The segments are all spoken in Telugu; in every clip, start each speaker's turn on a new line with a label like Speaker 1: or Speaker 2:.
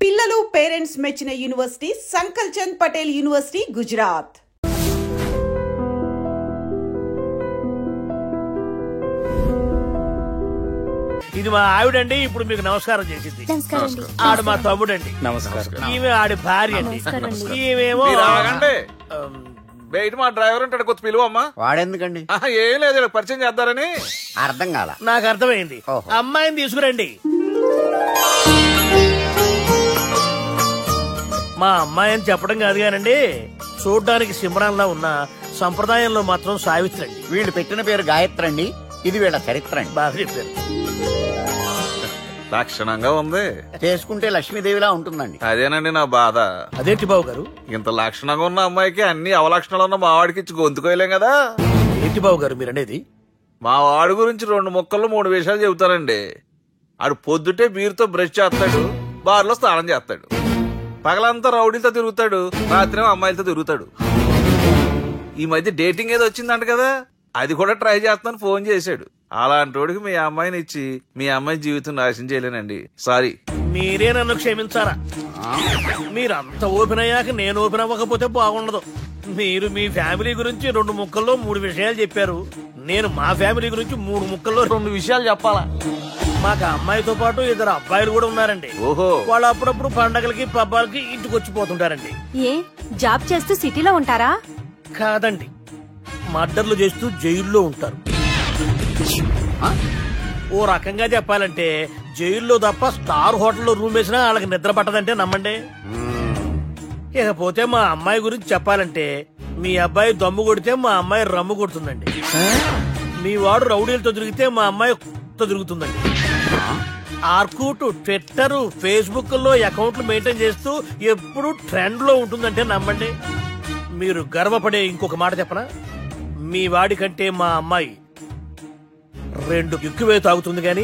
Speaker 1: పిల్లలు పేరెంట్స్ మెచ్చిన యూనివర్సిటీ సంకల్ చంద్ పటేల్ యూనివర్సిటీ, గుజరాత్.
Speaker 2: ఇది మా ఆవిడండి. ఇప్పుడు మీకు నమస్కారం చేసింది. ఆడు మా తమ్ముడండి. ఈమె ఆడి భార్య అండి. ఈమెమో
Speaker 3: బయట మా డ్రైవర్ ఉంటాడు, కొత్త పిలువమ్మా.
Speaker 4: వాడెందుకండి?
Speaker 3: ఏం లేదు, పరిచయం చేద్దారని.
Speaker 4: అర్థం కాల.
Speaker 2: నాకు అర్థమైంది. అమ్మాయిని తీసుకురండి. మా అమ్మాయి అని చెప్పడం కాదు కానండి, చూడ్డానికి సింహరాన్లా ఉన్న సంప్రదాయంలో మాత్రం సావిత్రి అండి.
Speaker 4: వీళ్ళు పెట్టిన పేరు గాయత్రి అండి. ఇది వీళ్ళ చరిత్ర అండి.
Speaker 2: బాగా చెప్పారు.
Speaker 3: లక్షణంగా ఉంది.
Speaker 4: చేసుకుంటే లక్ష్మీదేవిలా ఉంటుందండి.
Speaker 3: అదేనండి నా బాధ.
Speaker 2: అదేంటి బాబు గారు,
Speaker 3: ఇంత లక్షణంగా ఉన్న అమ్మాయికి అన్ని అవలక్షణాలు ఉన్న మా వాడికి ఇచ్చి గొంతుకోయలేం కదా.
Speaker 2: ఏంటి బాబు గారు మీరనేది?
Speaker 3: మా వాడి గురించి 2 ముక్కల్లో 3 విషయాలు చెబుతారండి. ఆడు పొద్దుటే బీరుతో బ్రష్ చేస్తాడు, బార్లో స్నానం చేస్తాడు, పగలంతా రౌడీలతో తిరుగుతాడు, రాత్రి అమ్మాయిలతో తిరుగుతాడు. ఈ మధ్య డేటింగ్ ఏదో వచ్చిందంట కదా, అది కూడా ట్రై చేస్తాను ఫోన్ చేశాడు. అలాంటి వాడికి మీ అమ్మాయిని ఇచ్చి మీ అమ్మాయి జీవితం నాశనం చేయలేనండి. సారీ.
Speaker 2: మీరే నన్ను క్షమించారా? మీరంత ఓపెన్ అయ్యాక నేను ఓపెన్ అవ్వకపోతే బాగుండదు. మీరు మీ ఫ్యామిలీ గురించి 2 ముక్కల్లో 3 విషయాలు చెప్పారు. నేను మా ఫ్యామిలీ గురించి 3 ముక్కల్లో 2 విషయాలు చెప్పాలా? మాకు అమ్మాయితో పాటు 2 అబ్బాయిలు కూడా ఉన్నారండి.
Speaker 3: ఓహో.
Speaker 2: వాళ్ళు అప్పుడప్పుడు పండగలకి పబ్బాలకి ఇంటికి వచ్చిపోతుంటారండి.
Speaker 5: ఏ జాబ్ చేస్తూ సిటీలో ఉంటారా?
Speaker 2: కాదండి, మర్డర్లు చేస్తూ జైల్లో ఉంటారు. ఓ రకంగా చెప్పాలంటే జైల్లో తప్ప స్టార్ హోటల్లో రూమ్ వేసినా వాళ్ళకి నిద్ర పట్టదంటే నమ్మండి. ఇకపోతే మా అమ్మాయి గురించి చెప్పాలంటే మీ అబ్బాయి దమ్ము కొడితే మా అమ్మాయి రమ్ము కొడుతుందండి. మీ వాడు రౌడీలతో తిరిగితే మా అమ్మాయి తిరుగుతుందండి. ఆర్కూట్, ట్విట్టర్, ఫేస్బుక్ లో అకౌంట్లు మెయింటైన్ చేస్తూ ఎప్పుడు ట్రెండ్ లో ఉంటుందంటే నమ్మండి. మీరు గర్వపడే ఇంకొక మాట చెప్పనా? మీ వాడి కంటే మా అమ్మాయి 2 ఎక్కువే తాగుతుంది గాని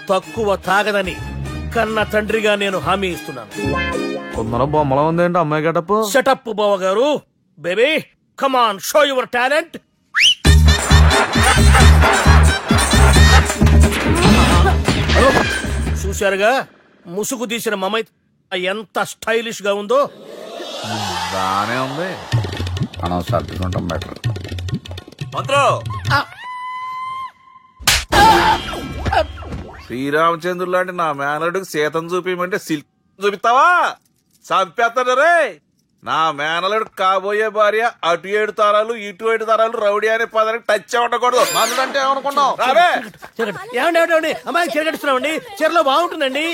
Speaker 2: తక్కువ తాగదని కన్న తండ్రిగా నేను హామీ ఇస్తున్నాను.
Speaker 3: కొందరు బొమ్మలా ఉందేంటి అమ్మాయి గడప?
Speaker 2: షటప్ బావ గారు. Baby come on, show your talent. చూశారుగా ముసుగు తీసిన మమై ఎంత స్టైలిష్ గా ఉందో.
Speaker 3: బానే ఉంది.
Speaker 4: మనం సర్దుకుంటాం బెటర్.
Speaker 3: శ్రీరామచంద్రుడు లాంటి నా మేనలుడికి సీతను చూపించమంటే సిల్క్ చూపిస్తావా? చంపేస్తాడు రే. నా మేనలుడు కాబోయే భార్య అటు 7 తరాలు ఇటు 7 తరాలు రౌడీ అనే పదానికి టచ్ ఉండకూడదు. మనలంటే ఏమనుకున్నావు?
Speaker 2: ఏమండి అమ్మాయికి చీర కట్టిస్తున్నామండి. చీరలో బాగుంటుందండి.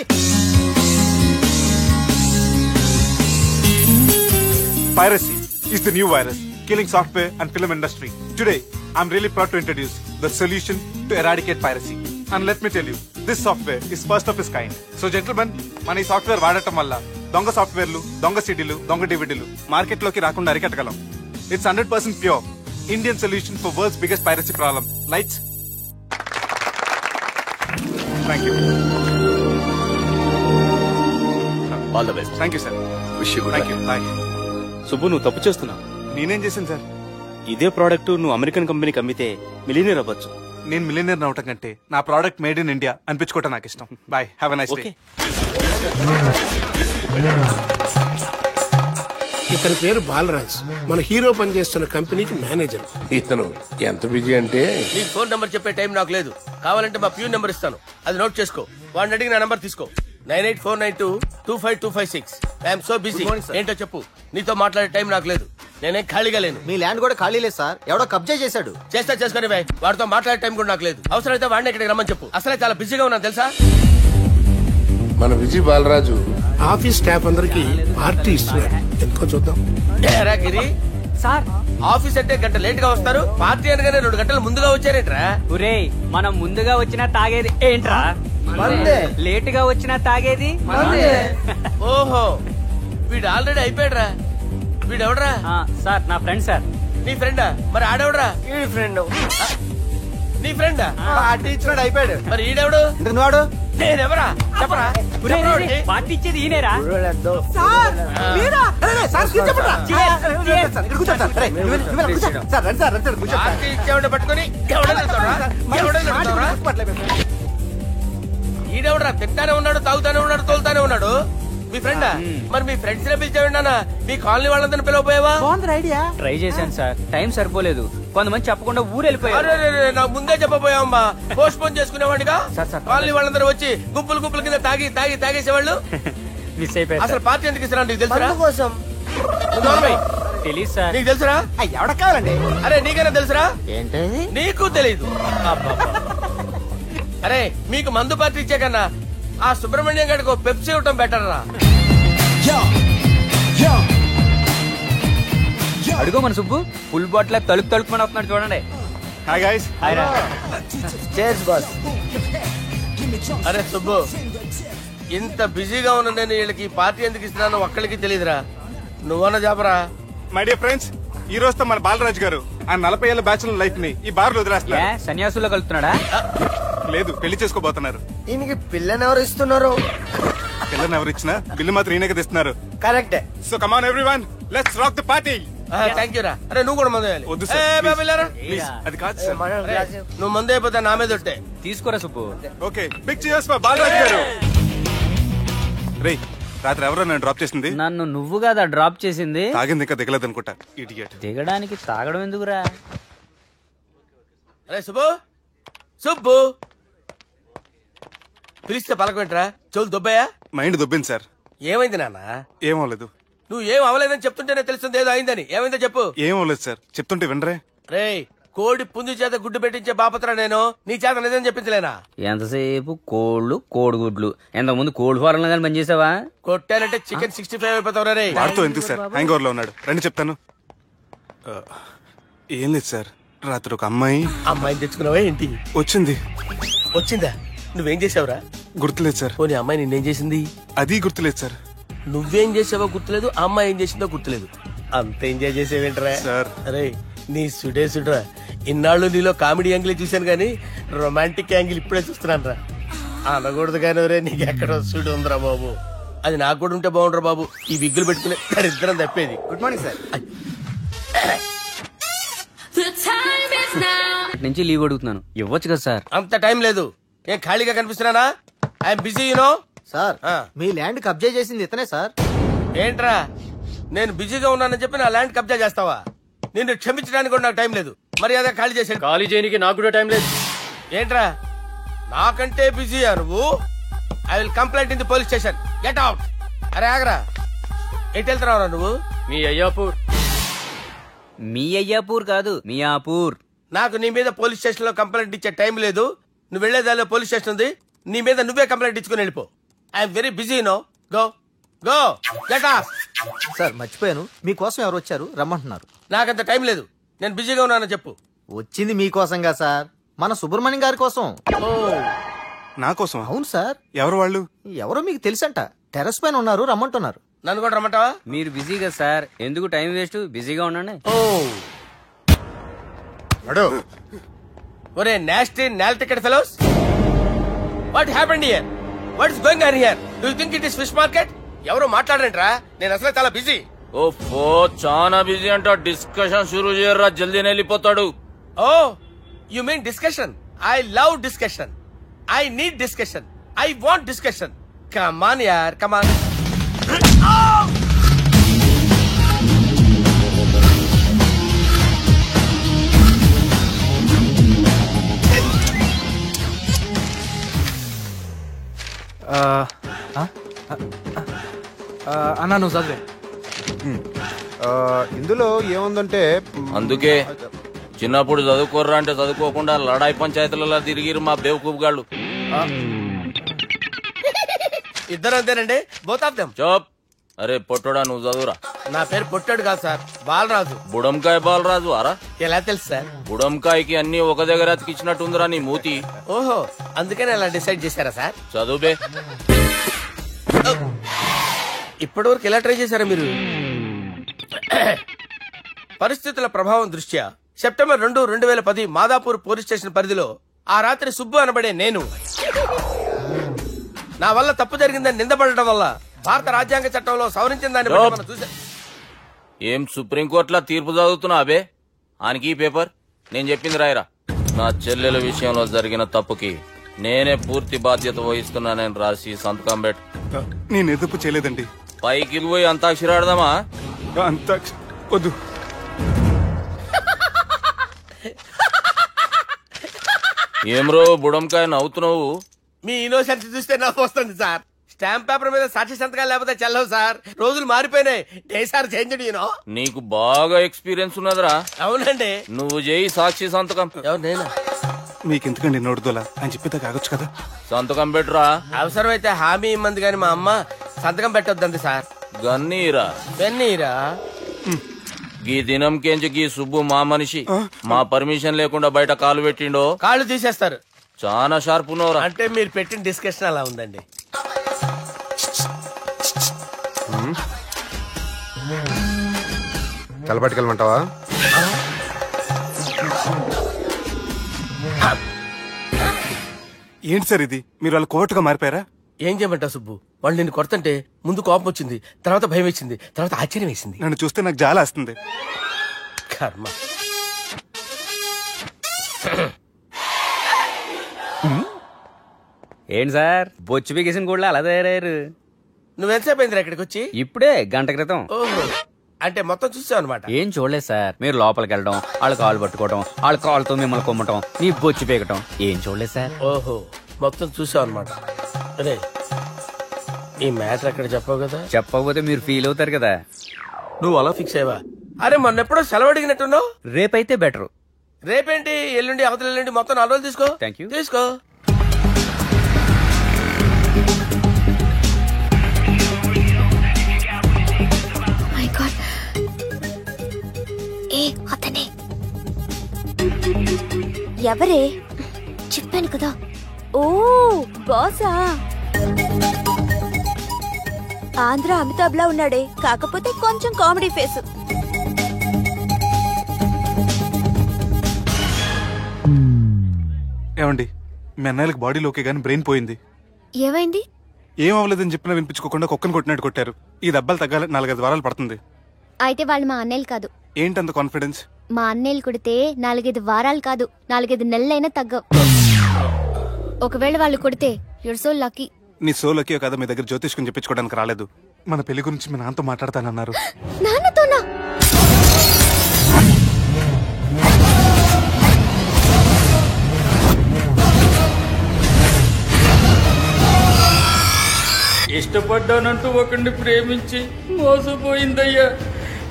Speaker 6: Piracy is the new virus killing software and film industry. Today, I'm really proud to introduce the solution to eradicate piracy. And let me tell you, this software is first of its kind. So gentlemen, మన ఈ సాఫ్ట్వేర్ వాడటం వల్ల దొంగ సాఫ్ట్వేర్లు, దొంగ సిడీలు, దొంగ డివిడీలు మార్కెట్ లోకి రాకుండా అరికట్టగలం. It's 100% pure Indian solution for world's biggest piracy problem. Lights. Thank you.
Speaker 7: All the best.
Speaker 6: Thank you, sir.
Speaker 7: Wish you good luck.
Speaker 6: Thank you. Bye.
Speaker 7: Subbu, నువ్వు తప్పు చేస్తున్నావు.
Speaker 6: నేనేం చేశాను సార్?
Speaker 7: ఇదే ప్రోడక్ట్ నువ్వు అమెరికన్ కంపెనీకి అమ్మితే మిలియనీర్ అవ్వచ్చు.
Speaker 6: నేను మిలియనీర్ అవటం కంటే నా ప్రోడక్ట్ మేడ్ ఇన్ ఇండియా అనిపించుకోవటం నాకు ఇష్టం. Bye, have a nice day.
Speaker 8: ఇతని పేరు బాలరాజ్, మన హీరో పనిచేస్తున్న కంపెనీకి మేనేజర్. ఇతను ఎంత బిజీ అంటే
Speaker 2: నీ ఫోన్ నంబర్ చెప్పే టైం నాకు లేదు. కావాలంటే మా ప్యూన్ నెంబర్ ఇస్తాను, అది నోట్ చేసుకో. వాడిని అడిగి నా నంబర్ తీసుకో. 9849225256. I'm so busy. ఏంటో చెప్పు. నీతో మాట్లాడే టైం నాకు లేదు. నేనేం ఖాళీగా లేను.
Speaker 9: మీ ల్యాండ్ కూడా ఖాళీ లేదు సార్, ఎవడో కబ్జా చేశాడు.
Speaker 2: చేస్తా చేసుకుని బాయ్. వాడితో మాట్లాడే టైం కూడా నాకు లేదు. అవసరమైతే వాడిని ఇక్కడికి రమ్మని చెప్పు. అసలే చాలా బిజీగా ఉన్నాను తెలుసా.
Speaker 8: మన విజయ్ బాలరాజు ఆఫీస్ స్టాఫ్ అందరికి పార్టీ ఇస్తున్నాడు. ఎందుకో చూద్దాం.
Speaker 2: గిరి సార్, ఆఫీస్ అంటే గంట లేట్ గా వస్తారు, పార్టీ అనగానే 2 గంటలు ముందుగా వచ్చారేంట్రా?
Speaker 10: ఒరే, మనం ముందుగా వచ్చినా తాగేది ఏంట్రా? లేట్ గా వచ్చినా తాగేది.
Speaker 2: ఓహో, వీడు ఆల్రెడీ అయిపోయాడ్రా. వీడెవడరా?
Speaker 10: సార్ నా ఫ్రెండ్ సార్.
Speaker 2: నీ ఫ్రెండా? మరి ఆడెవడరా? ఈ ఫ్రెండ్. నీ ఫ్రెండా?
Speaker 9: పార్టీ ఇచ్చినాడు, అయిపోయాడు.
Speaker 2: మరి ఈడెవడు?
Speaker 9: వాడు
Speaker 2: నేనెవరా చెప్పరా?
Speaker 10: పార్టీ ఇచ్చేది ఈయనేరా?
Speaker 2: పార్టీ ఇచ్చేవాడు పట్టుకుని ఈడెవడరా? తింటానే ఉన్నాడు, తాగుతానే ఉన్నాడు, తోలుతానే ఉన్నాడు. మీ ఫ్రెండా? మరి మీ ఫ్రెండ్స్ నే పిలిచావండి అన్న. మీ కాలనీ వాళ్ళందరినీ పిలవపోయావా?
Speaker 10: ట్రై చేశాను సార్, టైం సరిపోలేదు. కొంతమంది చెప్పకుండా ఊరు వెళ్ళిపోయారు.
Speaker 2: అరే నాకు ముందే చెప్పపోయావమ్మా. పోస్ట్ పోన్ చేసుకునేవాడిగా.
Speaker 10: సార్.
Speaker 2: కాలనీ వాళ్ళందరూ వచ్చి గుంపులు కింద తాగేసేవాళ్ళు.
Speaker 10: మిస్ అయిపోయారు.
Speaker 2: అసలు పార్టీ ఎందుకు ఇస్తున్నా నీకు తెలుసురా?
Speaker 9: కోసం
Speaker 10: తెలీదు సార్.
Speaker 2: నీకు తెలుసురా?
Speaker 9: ఎవడ కావాలండి?
Speaker 2: అరే నీకైనా తెలుసురా?
Speaker 9: ఏంటి
Speaker 2: నీకు తెలీదు. అరే మీకు మందు పార్టీ ఇచ్చే కన్నా ఆ సుబ్రహ్మణ్యం గారికి పెప్సీ ఇవ్వటం బెటర్ రా.
Speaker 10: అడుగు మన సుబ్బు ఫుల్ బాటిల్ తలుపుమని వస్తున్నాడు చూడండి.
Speaker 6: Hi guys.
Speaker 9: Chairs boss.
Speaker 2: అరే సుబ్బు, ఇంత బిజీగా ఉన్న నేను వీళ్ళకి పార్టీ ఎందుకు ఇస్తున్నాను ఒక్కడికి తెలియదురా. నువ్వన్న చెప్పరా.
Speaker 6: మై డియర్ ఫ్రెండ్స్, ఈ రోజుతో మన బాలరాజు గారు ఆ 40 ఏళ్ల బ్యాచులర్ లైఫ్ ని ఈ బార్ లో వదిలేస్తున్నారు.
Speaker 10: సన్యాసుల్లో కలుపుతున్నాడా?
Speaker 6: లేదు, పెళ్లి చేసుకోబోతున్నారు.
Speaker 9: ఈయనకి పిల్లని ఎవరు ఇస్తున్నారు?
Speaker 6: పిల్లని ఎవరు ఇచ్చినా బిల్లు మాత్రం ఈయనకి తెస్తున్నారు.
Speaker 9: కరెక్టే.
Speaker 6: So come on everyone, let's rock the party.
Speaker 2: Thank you రా. అరే నువ్వు కూడా మందు వేయాలి.
Speaker 6: వద్దు
Speaker 2: ఏ, బాబు, వెళ్ళారా?
Speaker 6: ప్లీజ్, అది కాదు సార్.
Speaker 2: అరే, నువ్వు మందు అయిపోతే నా మీద ఒట్టే.
Speaker 10: తీసుకోరా Subbu.
Speaker 6: Okay, big cheers for Balaraju గారు. రేయ్, రాత్రి ఎవరో నేను డ్రాప్ చేసింది?
Speaker 10: నన్ను నువ్వు కదా డ్రాప్ చేసింది.
Speaker 6: తాగింది ఇంకా దిగలేదు అనుకుంటా. ఇడియట్.
Speaker 10: దిగడానికి తాగడం ఎందుకురా?
Speaker 2: అరే సుబ్బు పిలిస్తే పలకమేంట్రా? చెవులు దొబ్బయా?
Speaker 6: Mind దొబ్బింది sir.
Speaker 2: ఏమైంది నాన్న?
Speaker 6: ఏమవలేదు.
Speaker 2: నువ్వు ఏం అవలేదని చెప్తుంటేనే తెలుస్తుంది ఏదో అయిందని. ఏమైందో చెప్పు.
Speaker 6: ఏమవలేదు సార్, చెప్తుంటే వినరే.
Speaker 2: రేయ్, కోడి పుంజు చేత గుడ్డు పెట్టించే బాపత్ర నేను. నీ చేత నిజం చెప్పించలేనా?
Speaker 10: ఎంతసేపు కోళ్ళు కోడిగుడ్లు. ఎంతకుముందు కోడి ఫారం లో కానీ పనిచేసావా?
Speaker 2: కొట్టానంటే చికెన్ 65 అయిపోతావు రే.
Speaker 6: వాడితో ఎందుకు సార్, హ్యాంగ్ ఓవర్ లో ఉన్నాడు. రండి చెప్తాను. ఏం లేదు సార్, రాత్రి ఒక
Speaker 2: అమ్మాయిని తెచ్చుకున్నావా ఏంటి? వచ్చిందా? నువ్వేం చేసావురా?
Speaker 6: గుర్తులేదు సార్.
Speaker 2: పోనీ అమ్మాయి నిన్నేం చేసింది?
Speaker 6: అది గుర్తులేదు సార్.
Speaker 2: నువ్వేం చేసావో గుర్తులేదు, ఆ అమ్మాయి ఏం చేసిందో గుర్తులేదు. అంత ఎంజాయ్ చేసేవేంట్రా
Speaker 6: సార్?
Speaker 2: అరే నీ సుడే ఇన్నాళ్ళు నీలో కామెడీ యాంగిల్ చూశాను గానీ రొమాంటిక్ యాంగిల్ ఇప్పుడే చూస్తున్నాను రా. అనకూడదు కానీ రే, నీకు ఎక్కడ సుడు ఉందిరా బాబు. అది నాకు కూడా ఉంటే బాగుండ్రా బాబు. ఈ విగ్గులు పెట్టుకునే ఇద్దరం తప్పేది.
Speaker 9: Good morning sir.
Speaker 10: నుంచి లీవ్ అడుగుతున్నాను, ఇవ్వచ్చు కదా సార్?
Speaker 2: అంత టైం లేదు. ఏం ఖాళీగా కనిపిస్తున్నానా? I'm busy you know.
Speaker 9: సార్, మీ ల్యాండ్ కబ్జా చేసింది ఇతనే సార్.
Speaker 2: ఏంట్రా, నేను బిజీగా ఉన్నానని చెప్పి నా ల్యాండ్ కబ్జా చేస్తావా? నిన్ను క్షమించడానికి కూడా నాకు టైం లేదు. మరి అదే ఖాళీ చేశాను.
Speaker 7: ఖాళీ చేయడానికి నాకు కూడా టైం లేదు.
Speaker 2: ఏంట్రా, నాకంటే బిజీయా నువ్వు? I will complaint in the police station. Get out. అరే ఆగరా, ఎటు వెళ్తున్నావురా నువ్వు?
Speaker 7: మీ అయ్యాపూర్.
Speaker 10: మీ అయ్యాపూర్ కాదు, మియాపూర్.
Speaker 2: నాకు నీ మీద పోలీస్ స్టేషన్ లో కంప్లైంట్ ఇచ్చే టైం లేదు. నువ్వు వెళ్లేదాలో పోలీస్ స్టేషన్ ఉంది. నీ మీద నువ్వే కంప్లైంట్ ఇచ్చుకుని వెళ్ళిపో. I'm very busy no. Go go get off.
Speaker 9: Sir మర్చిపోయాను, మీకోసం ఎవరు వచ్చారు రమ్మంటున్నారు.
Speaker 2: నాకంత టైం లేదు, నేను బిజీగా ఉన్నానని చెప్పు.
Speaker 9: వచ్చింది మీకోసంగా సార్, మన సుబ్రహ్మణ్యం గారి కోసం.
Speaker 6: నా కోసం?
Speaker 9: అవును సార్.
Speaker 6: ఎవరు వాళ్ళు?
Speaker 9: ఎవరో మీకు తెలుసంట. టెర్రస్ పైన ఉన్నారు, రమ్మంటున్నారు.
Speaker 2: నన్ను కూడా రమ్మంటావా?
Speaker 10: మీరు బిజీ కదా సార్, ఎందుకు టైం వేస్ట్, బిజీగా ఉండండి.
Speaker 2: ఒరే nasty null ticket fellows, what happened here? What is going on here? Do you think it is fish market? ఎవరో మాట్లాడరంట్రా, నేను అసలే చాలా బిజీ.
Speaker 3: ఓఫో, చాలా బిజీ అంట. డిస్కషన్ షురూ చేయరా, జల్దీ వెళ్ళిపోతాడు.
Speaker 2: Oh you mean discussion? I love discussion. I need discussion. I want discussion. Come on యార్, కమ్ ఆన్.
Speaker 9: అన్నా నువ్వు చదివే. ఇందులో ఏముందంటే,
Speaker 3: అందుకే చిన్నప్పుడు చదువుకోర్రా అంటే చదువుకోకుండా లడాయి పంచాయతీలలో తిరిగిరు మా బేవకూపు గాళ్ళు.
Speaker 2: ఇద్దరు అంతేనండి, బోత్ ఆఫ్ దెమ్.
Speaker 3: చోప్. అరే పొట్టోడా, నువ్వు చదువురా.
Speaker 2: నా పేరు పొట్టాడు కాదు సార్, బాలరాజు.
Speaker 3: బుడంకాయ బాలరాజు అరా?
Speaker 2: ఎలా తెలుసు సార్?
Speaker 3: బుడంకాయకి అన్ని ఒక దగ్గర అతికిచ్చినట్టుందిరా నీ మూతి.
Speaker 2: ఓహో, అందుకని అలా డిసైడ్ చేశారా సార్?
Speaker 3: చదువుబే.
Speaker 2: ఇప్పటి వరకు ఎలా ట్రై చేశారా మీరు? పరిస్థితుల ప్రభావం దృష్ట్యా సెప్టెంబర్ 2, 2010 మాదాపూర్ పోలీస్ స్టేషన్ పరిధిలో ఆ రాత్రి సుబ్బు అనబడే నేను నా వల్ల తప్పు జరిగిందని నిందపడటం వల్ల భారత రాజ్యాంగ చట్టంలో సవరించిన దాన్ని బట్టి మనం చూసా.
Speaker 3: ఏం సుప్రీంకోర్టులో తీర్పు చదువుతున్నా అబే? ఆనికి ఈ పేపర్ నేను చెప్పింది రాయరా. నా చెల్లెల విషయంలో జరిగిన తప్పుకి నేనే పూర్తి బాధ్యత వహిస్తున్నానని రాసి సంతకం పెట్టు.
Speaker 6: నేను ఎదుపు చేయలేదండి.
Speaker 3: పైకి పోయి అంతాక్షరి ఆడదామా?
Speaker 6: అంత వద్దు.
Speaker 3: ఏమ్రో బుడంకాయ నవ్వుతున్నావు?
Speaker 2: మీ ఇన్నోసెన్స్ చూస్తే నవ్వు వస్తుంది సార్. స్టాంప్ పేపర్ మీద సాక్షి సంతకాలు లేకపోతే చెల్లవు సార్. రోజులు మారిపోయినాయి. డే సార్ చేంజ్
Speaker 3: నీకు బాగా ఎక్స్పీరియన్స్ ఉన్నదిరా.
Speaker 2: అవునండి.
Speaker 3: నువ్వు చేయి సాక్షి సంతకం.
Speaker 2: ఎవరు నేనా?
Speaker 6: మీకెందుకండి నోడుదోలా అని చెప్పితే కాగొచ్చు కదా.
Speaker 3: సంతకం పెట్టురా.
Speaker 2: అవసరమైతే హామీ ఇమ్మంది కానీ మా అమ్మ సంతకం పెట్టొద్దండి సార్.
Speaker 3: గన్నీరా
Speaker 2: వెన్నీరా?
Speaker 3: గీ దినంకేంచి గీ సుబ్బు మా మనిషి. మా పర్మిషన్ లేకుండా బయట కాలు పెట్టిండో
Speaker 2: కాళ్ళు తీసేస్తారు.
Speaker 3: చాలా షార్ప్ ఉన్నవరా.
Speaker 2: అంటే మీరు పెట్టిన డిస్కషన్ అలా ఉందండి.
Speaker 8: తలపట్టుకెళ్ళమంటావా?
Speaker 6: ఏంటి సార్ ఇది? మీరు వాళ్ళు కోర్టుగా మారిపోయారా?
Speaker 2: ఏం చేయమంటావు సుబ్బు? వాళ్ళు నిన్ను కొడుతుంటే ముందు కోపం వచ్చింది, తర్వాత భయం వేసింది, తర్వాత ఆశ్చర్యం వేసింది.
Speaker 6: నన్ను చూస్తే నాకు జాలి వస్తుంది.
Speaker 2: కర్మ.
Speaker 10: ఏంటి సార్ బొచ్చు బిగేసిన కూడా అలా తయారయ్యారు?
Speaker 2: నువ్వెంతసేపు అయిందిరా ఇక్కడికి వచ్చి?
Speaker 10: ఇప్పుడే గంట క్రితం.
Speaker 2: ఓహో, అంటే మొత్తం చూసావు అనమాట.
Speaker 10: ఏం చూడలేదు సార్. మీరు లోపలికి వెళ్ళడం, వాళ్ళ కాలు పట్టుకోవడం, వాళ్ళ కాలుతో మిమ్మల్ని కొమ్మటం, నీ బొచ్చు పీకటం ఏం చూడలేదు సార్.
Speaker 2: ఓహో, మొత్తం చూసావు అనమాట. అరే, ఈ మ్యాటర్ అక్కడ చెప్పావు కదా.
Speaker 10: చెప్పకపోతే మీరు ఫీల్ అవుతారు కదా.
Speaker 2: నువ్వు అలా ఫిక్స్ అయ్యవా? అరే మొన్నెప్పుడో సెలవు అడిగినట్టున్నావు.
Speaker 10: రేపైతే బెటర్.
Speaker 2: రేపేంటి? ఎల్లుండి, అవతల ఎల్లుండి, మొత్తం 4 రోజులు తీసుకో.
Speaker 10: Thank you.
Speaker 2: తీసుకో.
Speaker 5: అతనే ఎవరే? చెప్పాను కదా. ఓ బాసా. ఆంధ్ర అమితాబ్ లా ఉన్నాడే, కాకపోతే కొంచెం కామెడీ ఫేస్.
Speaker 6: ఏమండి, మీ అన్నయ్యలకు బాడీలో ఓకే గానీ బ్రెయిన్ పోయింది.
Speaker 5: ఏమైంది?
Speaker 6: ఏం అవ్వలేదని చెప్పినా వినిపించుకోకుండా కుక్కను కొట్టినట్టు కొట్టారు. ఈ దెబ్బలు తగ్గాలి 4-5 వారాలు పడుతుంది.
Speaker 5: అయితే వాళ్ళు మా అన్నయ్యలు కాదు.
Speaker 6: ఏంటంత కాన్ఫిడెన్స్?
Speaker 5: మా అన్నయ్యలు కొడితే 4-5 వారాలు కాదు, 4-5 నెలలైనా తగ్గవు. ఒకవేళ వాళ్ళు కొడితే యూర్ సో లక్కీ.
Speaker 6: నీ సోలకి కదా మీ దగ్గర జ్యోతిష్కుని చెప్పించుకోవడానికి రాలేదు. మన పెళ్లి గురించి మీ నాన్నతో మాట్లాడతానన్నారు.
Speaker 5: నాన్నతోనా?
Speaker 11: ఇష్టపడ్డానంటూ ఒకరిని ప్రేమించి మోసపోయిందయ్యా.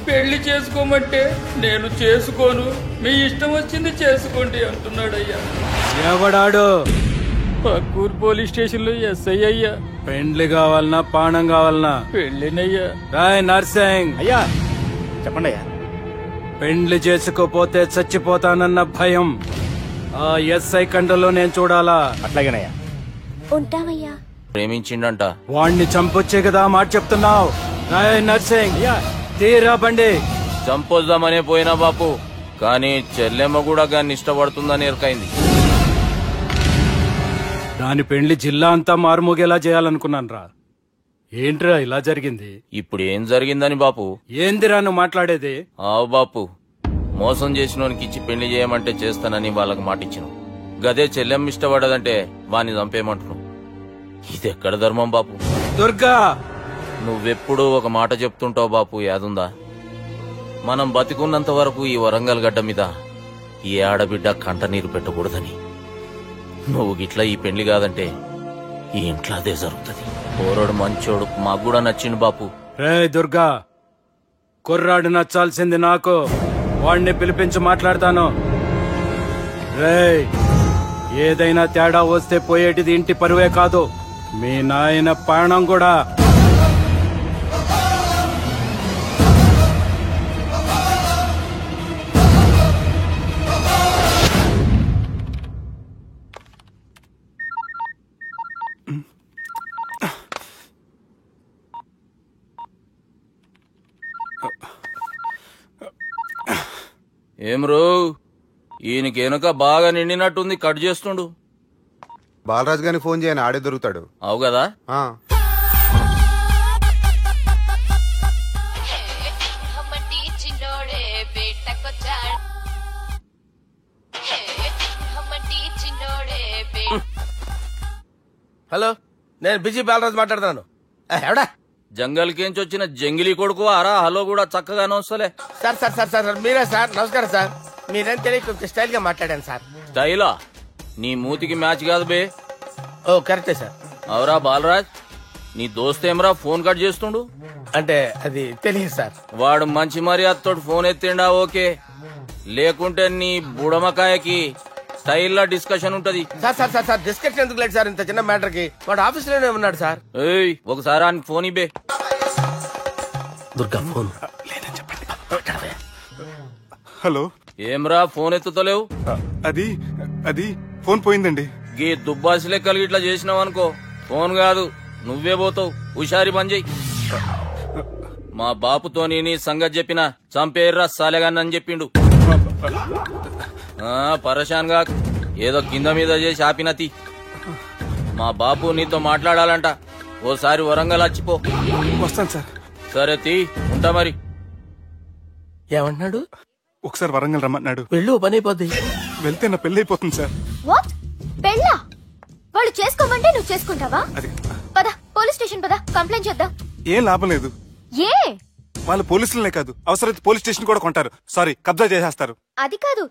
Speaker 11: పెళ్లి చేసుకోమంటే నేను చేసుకోను, మీ ఇష్టం వచ్చింది చేసుకోండి అంటున్నాడయ్యా.
Speaker 12: ఎవడాడు?
Speaker 11: పక్కూరు పోలీస్ స్టేషన్ లో ఎస్ఐ అయ్యా.
Speaker 12: పెండ్లి కావాలనా పానం కావాలనా?
Speaker 11: పెళ్లినయ్యా.
Speaker 12: రాయ్ నర్సింగ్.
Speaker 9: అయ్యా చెప్పండి అయ్యా.
Speaker 12: పెండ్లి చేసుకోపోతే చచ్చిపోతానన్న భయం ఆ ఎస్ఐ కండలో నేను చూడాలా?
Speaker 9: అట్లాగేనయ్యా.
Speaker 5: ఉంటామయ్యా.
Speaker 3: ప్రేమించిండంట.
Speaker 12: వాణ్ణి చంపొచ్చే కదా మాట చెప్తున్నావు. రాయ్ నర్సింగ్ తీరా బండి.
Speaker 3: చంపొద్దామనే పోయినా బాపు, కానీ చెల్లెమ్మ కూడా గాన్ని ఇష్టపడుతుందని ఎరకైంది.
Speaker 12: దాని పెండ్లి జిల్లా అంతా మారుమోగేలా చేయాలనుకున్నాను రా. ఏంట్రా ఇలా జరిగింది?
Speaker 3: ఇప్పుడు ఏం జరిగిందని బాపు?
Speaker 12: ఏందిరా నువ్వు మాట్లాడేది?
Speaker 3: ఆవు బాపు, మోసం చేసినోనికి ఇచ్చి పెళ్లి చేయమంటే చేస్తానని వాళ్ళకి మాటిచ్చాను. గదే చెల్లెమ్మ ఇష్టపడదంటే వాణ్ణి చంపేయమంటున్నావు. ఇదెక్కడ ధర్మం బాపు?
Speaker 12: దుర్గా,
Speaker 3: నువ్వెప్పుడూ ఒక మాట చెప్తుంటావు బాపు, యాదుందా? మనం బతికున్నంత వరకు ఈ వరంగల్ గడ్డ మీద ఈ ఆడబిడ్డ కంట నీరు పెట్టకూడదని. నువ్వు గిట్లా ఈ పెళ్లి కాదంటే ఈ ఇంట్లో అదే జరుగుతుంది. పోరోడు మంచోడు, మాకు కూడా నచ్చిండు బాపు.
Speaker 12: రే దుర్గా, కుర్రాడు నచ్చాల్సింది నాకు. వాడిని పిలిపించి మాట్లాడతాను. రే, ఏదైనా తేడా వస్తే పోయేటిది ఇంటి పరువే కాదు, మీ నాయన ప్రాణం కూడా.
Speaker 3: ఏం రో, ఈయనకి వెనుక బాగా నిండినట్టుంది, కట్ చేస్తుండు.
Speaker 8: బాలరాజు గారిని ఫోన్ చేయని, ఆడే దొరుకుతాడు.
Speaker 3: అవు కదా.
Speaker 13: హలో, నేను బిజీ బాలరాజు మాట్లాడుతున్నాను. ఎవడా
Speaker 3: జంగల్ కేంచి వచ్చిన జంగిలీ కొడుకు అరా హలో కూడా చక్కగానే వస్తలే.
Speaker 13: సార్ సార్ సార్ సార్ మీరే సార్? నమస్కారం సార్. మీరేం తెలియక కొంచెం స్టైల్ గా మాట్లాడాను సార్.
Speaker 3: స్టైలా? నీ మూతికి మ్యాచ్ కాదు బే.
Speaker 13: ఓ కరెక్టే సార్.
Speaker 3: అవరా బాలరాజ్, నీ దోస్తేమరా ఫోన్ కట్ చేస్తుండు?
Speaker 13: అంటే అది తెలియదు సార్.
Speaker 3: వాడు మంచి మర్యాదతో ఫోన్ ఎత్తిండా ఓకే, లేకుంటే నీ బుడమకాయకి స్టైల్ డిస్కషన్ ఉంటది.
Speaker 13: Sir sir sir sir discussion ఎందుకు లేదు సార్? ఇంత చిన్న మ్యాటర్ కి వాడు ఆఫీస్ లోనే ఉన్నాడు సార్.
Speaker 3: ఏయ్ ఒకసారి ఆయనకి ఫోన్ ఇబ్బే.
Speaker 13: దుర్గా ఫోన్.
Speaker 6: హలో.
Speaker 3: ఏమ్రా ఫోన్ ఎత్తుతలేవు?
Speaker 6: అది అది ఫోన్ పోయిందండి.
Speaker 3: గీ దుబ్బాసి లెక్కలు ఇట్లా చేసినావు అనుకో, ఫోన్ కాదు నువ్వే పోతావు. హుషారి పని చెయ్యి. మా బాపుతో నీ సంగతి చెప్పిన చంపేర్రా సాలెగాన్ని చెప్పిండు. పరేషాన్ గా ఏదో కింద మీద చేసి ఆపినతి. మా బాపు నీతో మాట్లాడాలంట, ఓసారి వరంగల్ వచ్చిపో.
Speaker 6: వస్తాను సార్.
Speaker 3: సరే తీ, ఉంటా మరి.
Speaker 13: ఏమంటున్నాడు?
Speaker 6: ఒకసారి వరంగల్ రమ్మన్నాడు.
Speaker 13: వెళ్ళు, పని అయిపోద్ది.
Speaker 6: వెళ్తే నా పెళ్లి అయిపోతుంది సార్.
Speaker 5: వాట్? పెళ్ళా? వాళ్ళు చేసుకోమంటే నువ్వు చేసుకుంటావా? పద పోలీస్ స్టేషన్ పద, కంప్లైంట్ చేద్దాం.
Speaker 6: ఏం లాభం లేదు.
Speaker 5: ఏ?
Speaker 6: వాళ్ళు పోలీసులనే కాదు, అవసరమైతే పోలీస్ స్టేషన్ కూడా కొంటారు. సారీ, కబ్జా చేసేస్తారు.
Speaker 5: అది కాదు.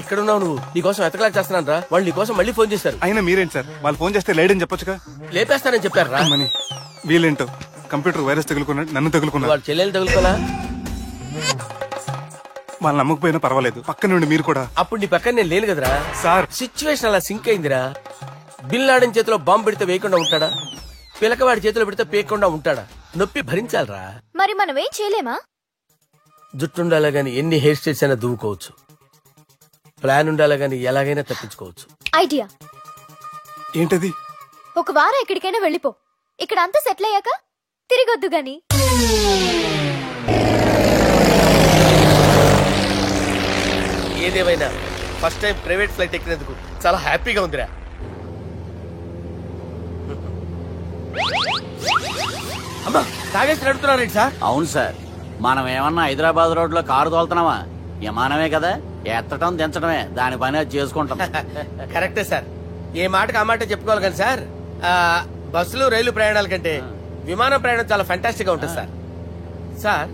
Speaker 13: ఇక్కడ ఉన్నావు నువ్వు, నీకోసం ఎతకలా చేస్తున్నాను రా. వాళ్ళు నీకోసం మళ్ళీ ఫోన్ చేశారు.
Speaker 6: అయినా మీరేంటి సార్, వాళ్ళు ఫోన్ చేస్తే లేడని చెప్పొచ్చుగా.
Speaker 13: లేపేస్తానని చెప్పారు రా.
Speaker 6: మని వీళ్ళేంటో కంప్యూటర్ వైరస్ తగులుకున్నాడు, నన్ను తగులుకున్నాడు.
Speaker 13: వాళ్ళ చెల్లెలు తగులుకోలా?
Speaker 6: వాళ్ళు నమ్మకపోయినా పర్వాలేదు, పక్క నుండి మీరు కూడా.
Speaker 13: అప్పుడు నీ పక్కన నేను లేను కదరా
Speaker 6: సార్.
Speaker 13: సిచ్యువేషన్ అలా సింక్ అయిందిరా. బిల్ లాడెన్ చేతిలో బాంబు పెడితే వేయకుండా ఉంటాడా? పిలకవాడి చేతిలో పెడితే పేయకుండా ఉంటాడా? నొప్పి భరించాలరా.
Speaker 5: మరి మనం ఏం చేయలేమా?
Speaker 13: జుట్టుండాలా గాని ఎన్ని హెయిర్ స్టైల్స్ అయినా దువ్వుకోవచ్చు. ప్లాన్ ఉండాలా గాని ఎలాగైనా తప్పించుకోవచ్చు.
Speaker 5: ఐడియా
Speaker 6: ఏంటది?
Speaker 5: ఒక వారం ఎక్కడికైనా వెళ్ళిపో. ఇక్కడ అంతా సెటిల్ అయ్యాక తిరిగొద్దు గాని.
Speaker 13: ఏదేమైనా ఫస్ట్ టైం ప్రైవేట్ ఫ్లైట్ ఎక్కినందుకు చాలా హ్యాపీగా ఉందిరా. అమ్మా తాగేసి నడుపుతున్నారేంటి సార్?
Speaker 4: అవును సార్, మనం ఏమన్నా హైదరాబాద్ రోడ్ లో కారు తోలుతున్నావా? విమానమే కదా, ఎత్తటం దించడమే దాని పని అది చేసుకుంటాం.
Speaker 13: కరెక్టే సార్, ఏ మాటకు ఆ మాట చెప్పుకోవాలి కానీ సార్, బస్సులు రైలు ప్రయాణాల కంటే విమానం ప్రయాణం చాలా ఫెంటాస్టిక్ గా ఉంటుంది సార్. సార్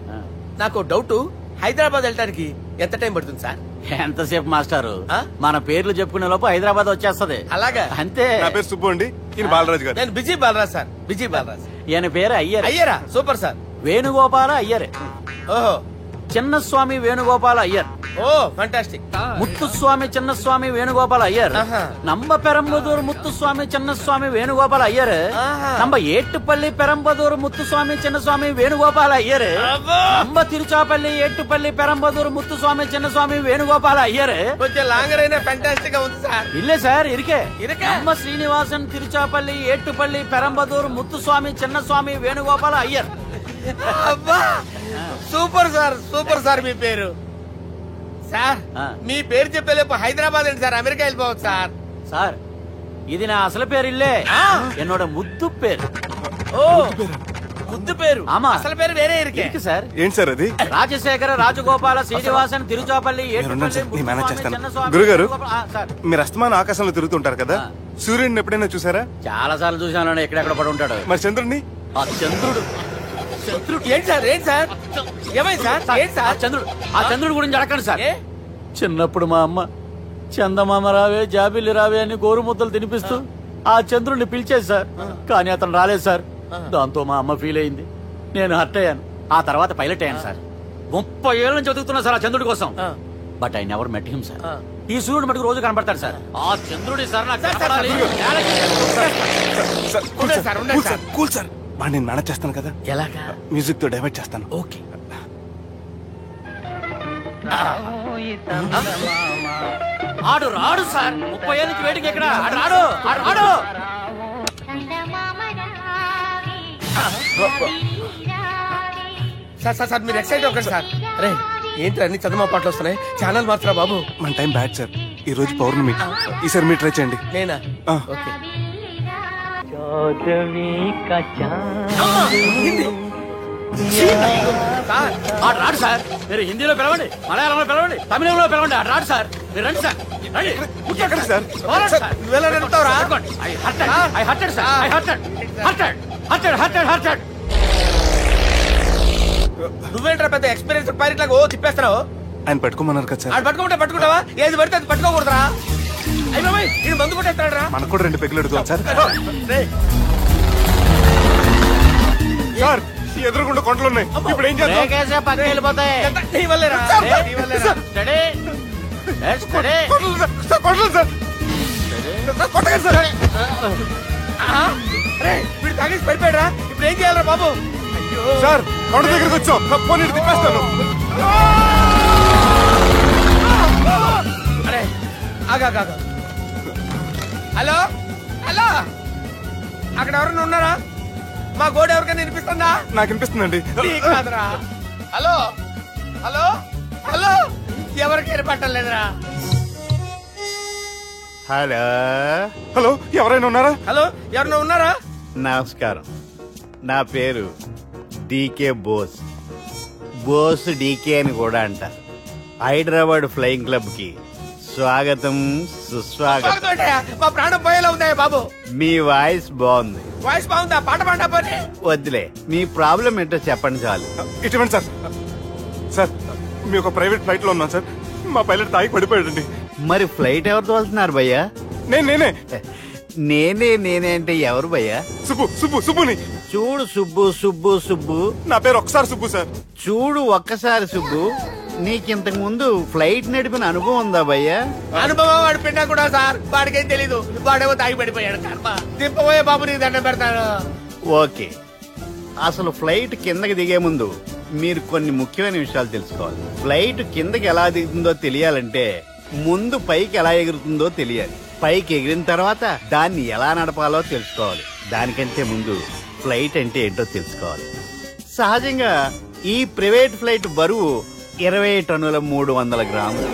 Speaker 13: నాకు డౌట్, హైదరాబాద్ వెళ్ళడానికి ఎంత టైం పడుతుంది సార్?
Speaker 4: ఎంతసేపు మాస్టారు, మన పేర్లు చెప్పుకునే లోపు హైదరాబాద్ వచ్చేస్తది.
Speaker 13: అలాగా?
Speaker 4: అంతే.
Speaker 6: నా పేరు సుబ్బు అండి, ఈయన బాలరాజు గారు.
Speaker 13: నేను busy Balaraj sir. Busy Balaraj.
Speaker 4: ఈయన పేరు అయ్యర్.
Speaker 13: అయ్యరా? Super sir.
Speaker 4: వేణుగోపాల అయ్యర్.
Speaker 13: ఓహో.
Speaker 4: చిన్నస్వామి వేణుగోపాల అయ్యర్.
Speaker 13: Oh fantastic.
Speaker 4: ముత్తుస్వామి చిన్నస్వామి వేణుగోపాల అయ్యర్. நம்ம பெரம்பதூர் முத்துசுவாமி சின்னசுவாமி வேணுகோபால ஐயர். நம்ம ஏட்டுப்பள்ளி பெரம்பதூர் முத்துசுவாமி சின்னசுவாமி வேணுகோபால ஐயர். நம்ம திருச்சாப்பள்ளி ஏட்டுப்பள்ளி பெரம்பதூர் முத்துசுவாமி சின்னசுவாமி வேணுகோபால ஐயர்.
Speaker 13: కొంచెం లాంగర్ అయినా ఫంటాస్టిక్ గా ఉంది సార్.
Speaker 4: இல்ல சார் இருக்கே. நம்ம ஸ்ரீனிவாசன் திருச்சாப்பள்ளி ஏட்டுப்பள்ளி பெரம்பதூர் முத்துசுவாమి చిన్నస్వామి వేణుగోపాల అయ్యర్.
Speaker 13: అబ్బా సూపర్ సార్, సూపర్ సార్. మీ పేరు సార్, మీ పేరు చెప్పేలేపు హైదరాబాద్ అండి సార్, అమెరికా వెళ్ళిపోవచ్చు సార్.
Speaker 4: సార్ ఇది నా అసలు పేరు ఇల్లే, என்னோட ముద్దు పేరు.
Speaker 13: ఓ ముద్దు పేరు.
Speaker 4: ఆమా,
Speaker 13: అసలు పేరు వేరే ఇరికే
Speaker 6: సార్. ఏంటి సార్ అది?
Speaker 4: రాజశేఖర రాజగోపాల శ్రీనివాసన్ తిరుచాపల్లి.
Speaker 6: గురుగారు, మీరు అస్తమానం ఆకాశంలో తిరుగుతుంటారు కదా, సూర్యుడిని ఎప్పుడైనా చూసారా?
Speaker 4: చాలా సార్లు చూసాను, ఎక్కడెక్కడ పడి ఉంటాడు.
Speaker 6: మరి చంద్రుడిని?
Speaker 4: ఆ చంద్రుడు.
Speaker 13: ఏంటి సార్? ఏంటి సార్? ఏమైంది సార్? ఏంటి సార్?
Speaker 4: చంద్రుడు. ఆ చంద్రుడు గురించి అడగండి సార్. చిన్నప్పుడు మా అమ్మ చందమామ రావే జాబిల్లి రావే అని గోరు ముద్దలు తినిపిస్తూ ఆ చంద్రుడిని పిలిచేది సార్, కానీ అతను రాలేదు సార్. దాంతో మా అమ్మ ఫీల్ అయింది, నేను హర్ట్ అయ్యాను. ఆ తర్వాత పైలట్ అయ్యాను సార్. 30 ఏళ్ళ నుంచి చదువుతున్నా సార్ ఆ చంద్రుడి కోసం. But I never met him sir. ఈ సూర్యుడు మటుకు రోజు కనబడతాడు సార్. ఆ చంద్రుడి సార్ నాకు
Speaker 6: కూల్ సార్. వాడు నేను మేనేజ్ చేస్తాను కదా.
Speaker 13: ఎలాగా?
Speaker 6: మ్యూజిక్ తో డైవర్ట్ చేస్తాను.
Speaker 13: ఓకే.
Speaker 4: ఆడు రాడు సార్, 30 ఏళ్ళ నుంచి వేడికి ఎక్కడ ఆడు రాడు. ఆడు రాడు.
Speaker 13: సార్ సార్ సార్ మీరు ఎక్సైట్ అవ్వకండి సార్. రే ఏంటి అన్ని చదువు పాటలు వస్తున్నాయి, ఛానల్ మాత్రం బాబు.
Speaker 6: మన టైం బ్యాడ్ సార్, ఈ రోజు పౌర్ణమి. ఈసారి మీరు ట్రై చేయండి.
Speaker 13: నేనా? ఓకే.
Speaker 4: ఆడు రాడు సార్. మీరు హిందీలో పిలవండి, మలయాళంలో పిలవండి, తమిళంలో పిలవండి, ఆడు రాడు సార్. మీరు రండి సార్.
Speaker 6: ఎక్కడ సార్?
Speaker 13: నువ్వెలా నడుపుతావురా? నువ్వేంట్రా పెద్ద ఎక్స్పీరియన్స్ పైరెట్ లాగా ఓ తిప్పేస్తున్నావు?
Speaker 6: ఆయన పట్టుకోమన్నారు కదా సార్.
Speaker 13: ఆడు పట్టుకుంటావా? ఏది పడితే అది పట్టుకోకూడదురా. అయ్యి బాబాయ్ ఇది మందు కొట్టేస్తాడు.
Speaker 6: మనకు కూడా 2 పెగ్గులు అడుగుతాం సార్. సార్ ఎదురుకుండా కొండలు ఉన్నాయి, ఇప్పుడు ఏం చేద్దాం?
Speaker 4: పక్కకి వెళ్ళిపోతాయి.
Speaker 13: నీ వల్లేరా? నీ వల్లేరా? వీడు తాగేసి పడిపోయాడా? ఇప్పుడు ఏం చేయాలరా బాబు?
Speaker 6: సార్ కొండ దగ్గరికి వచ్చాం, పోనీ తిప్పేస్తాను.
Speaker 13: అరే ఆగా. హలో హలో, అక్కడ ఎవరైనా ఉన్నారా? మా గోడ ఎవరికైనా వినిపిస్తుందా?
Speaker 6: నాకు వినిపిస్తుందండి.
Speaker 13: కాదురా. హలో హలో హలో, ఎవరికి వినపట్టలేదురా.
Speaker 9: హలో
Speaker 6: హలో, ఎవరైనా ఉన్నారా?
Speaker 13: హలో ఎవరైనా ఉన్నారా?
Speaker 9: నమస్కారం, నా పేరు డీకే బోస్. బోస్ డీకే అని కూడా అంటారు. హైదరాబాద్ ఫ్లయింగ్ క్లబ్ కి స్వాగతం సుస్వాగతం.
Speaker 13: మా ప్రాణం పోయేలా ఉందా బాబు?
Speaker 9: మీ వాయిస్ బాగుంది.
Speaker 13: వాయిస్ బాగుందా? పాట పాడా పోనీ.
Speaker 9: వద్దులే, మీ ప్రాబ్లం ఏంటో చెప్పండి చాలు.
Speaker 6: ఇటువంటి సార్, సార్ మీ ఒక ప్రైవేట్ ఫ్లైట్ లో ఉన్నాం సార్. మా పైలట్ తాగి పడిపోయాడండి.
Speaker 9: మరి ఫ్లైట్ ఎవరితో వెళ్తున్నారు భయ్యా?
Speaker 6: నేనే
Speaker 9: నేనే అంటే ఎవరు భయ్యా?
Speaker 6: సుబ్బుని.
Speaker 9: చూడు సుబ్బు.
Speaker 6: నా పేరు ఒకసారి సుబ్బు సార్.
Speaker 9: చూడు ఒక్కసారి సుబ్బు, నీకింతకు ముందు ఫ్లైట్ నడిపిన అనుభవం ఉందా భయ్యా?
Speaker 13: అనుభవం వాడు పిండా కూడా సార్, వాడికేం తెలీదు. వాడేమో తాగి పడిపోయాడు. దింపబోయే బాబు నీకు దండం పెడతాను.
Speaker 9: ఓకే, అసలు ఫ్లైట్ కిందకి దిగే ముందు మీరు కొన్ని ముఖ్యమైన విషయాలు తెలుసుకోవాలి. ఫ్లైట్ కిందకి ఎలా దిగుతుందో తెలియాలంటే ముందు పైకి ఎలా ఎగురుతుందో తెలియాలి. పైకి ఎగిరిన తర్వాత దాన్ని ఎలా నడపాలో తెలుసుకోవాలి. దానికంటే ముందు ఫ్లైట్ అంటే ఏంటో తెలుసుకోవాలి. సహజంగా ఈ ప్రైవేట్ ఫ్లైట్ బరువు 20 టన్నుల 300 గ్రాములు.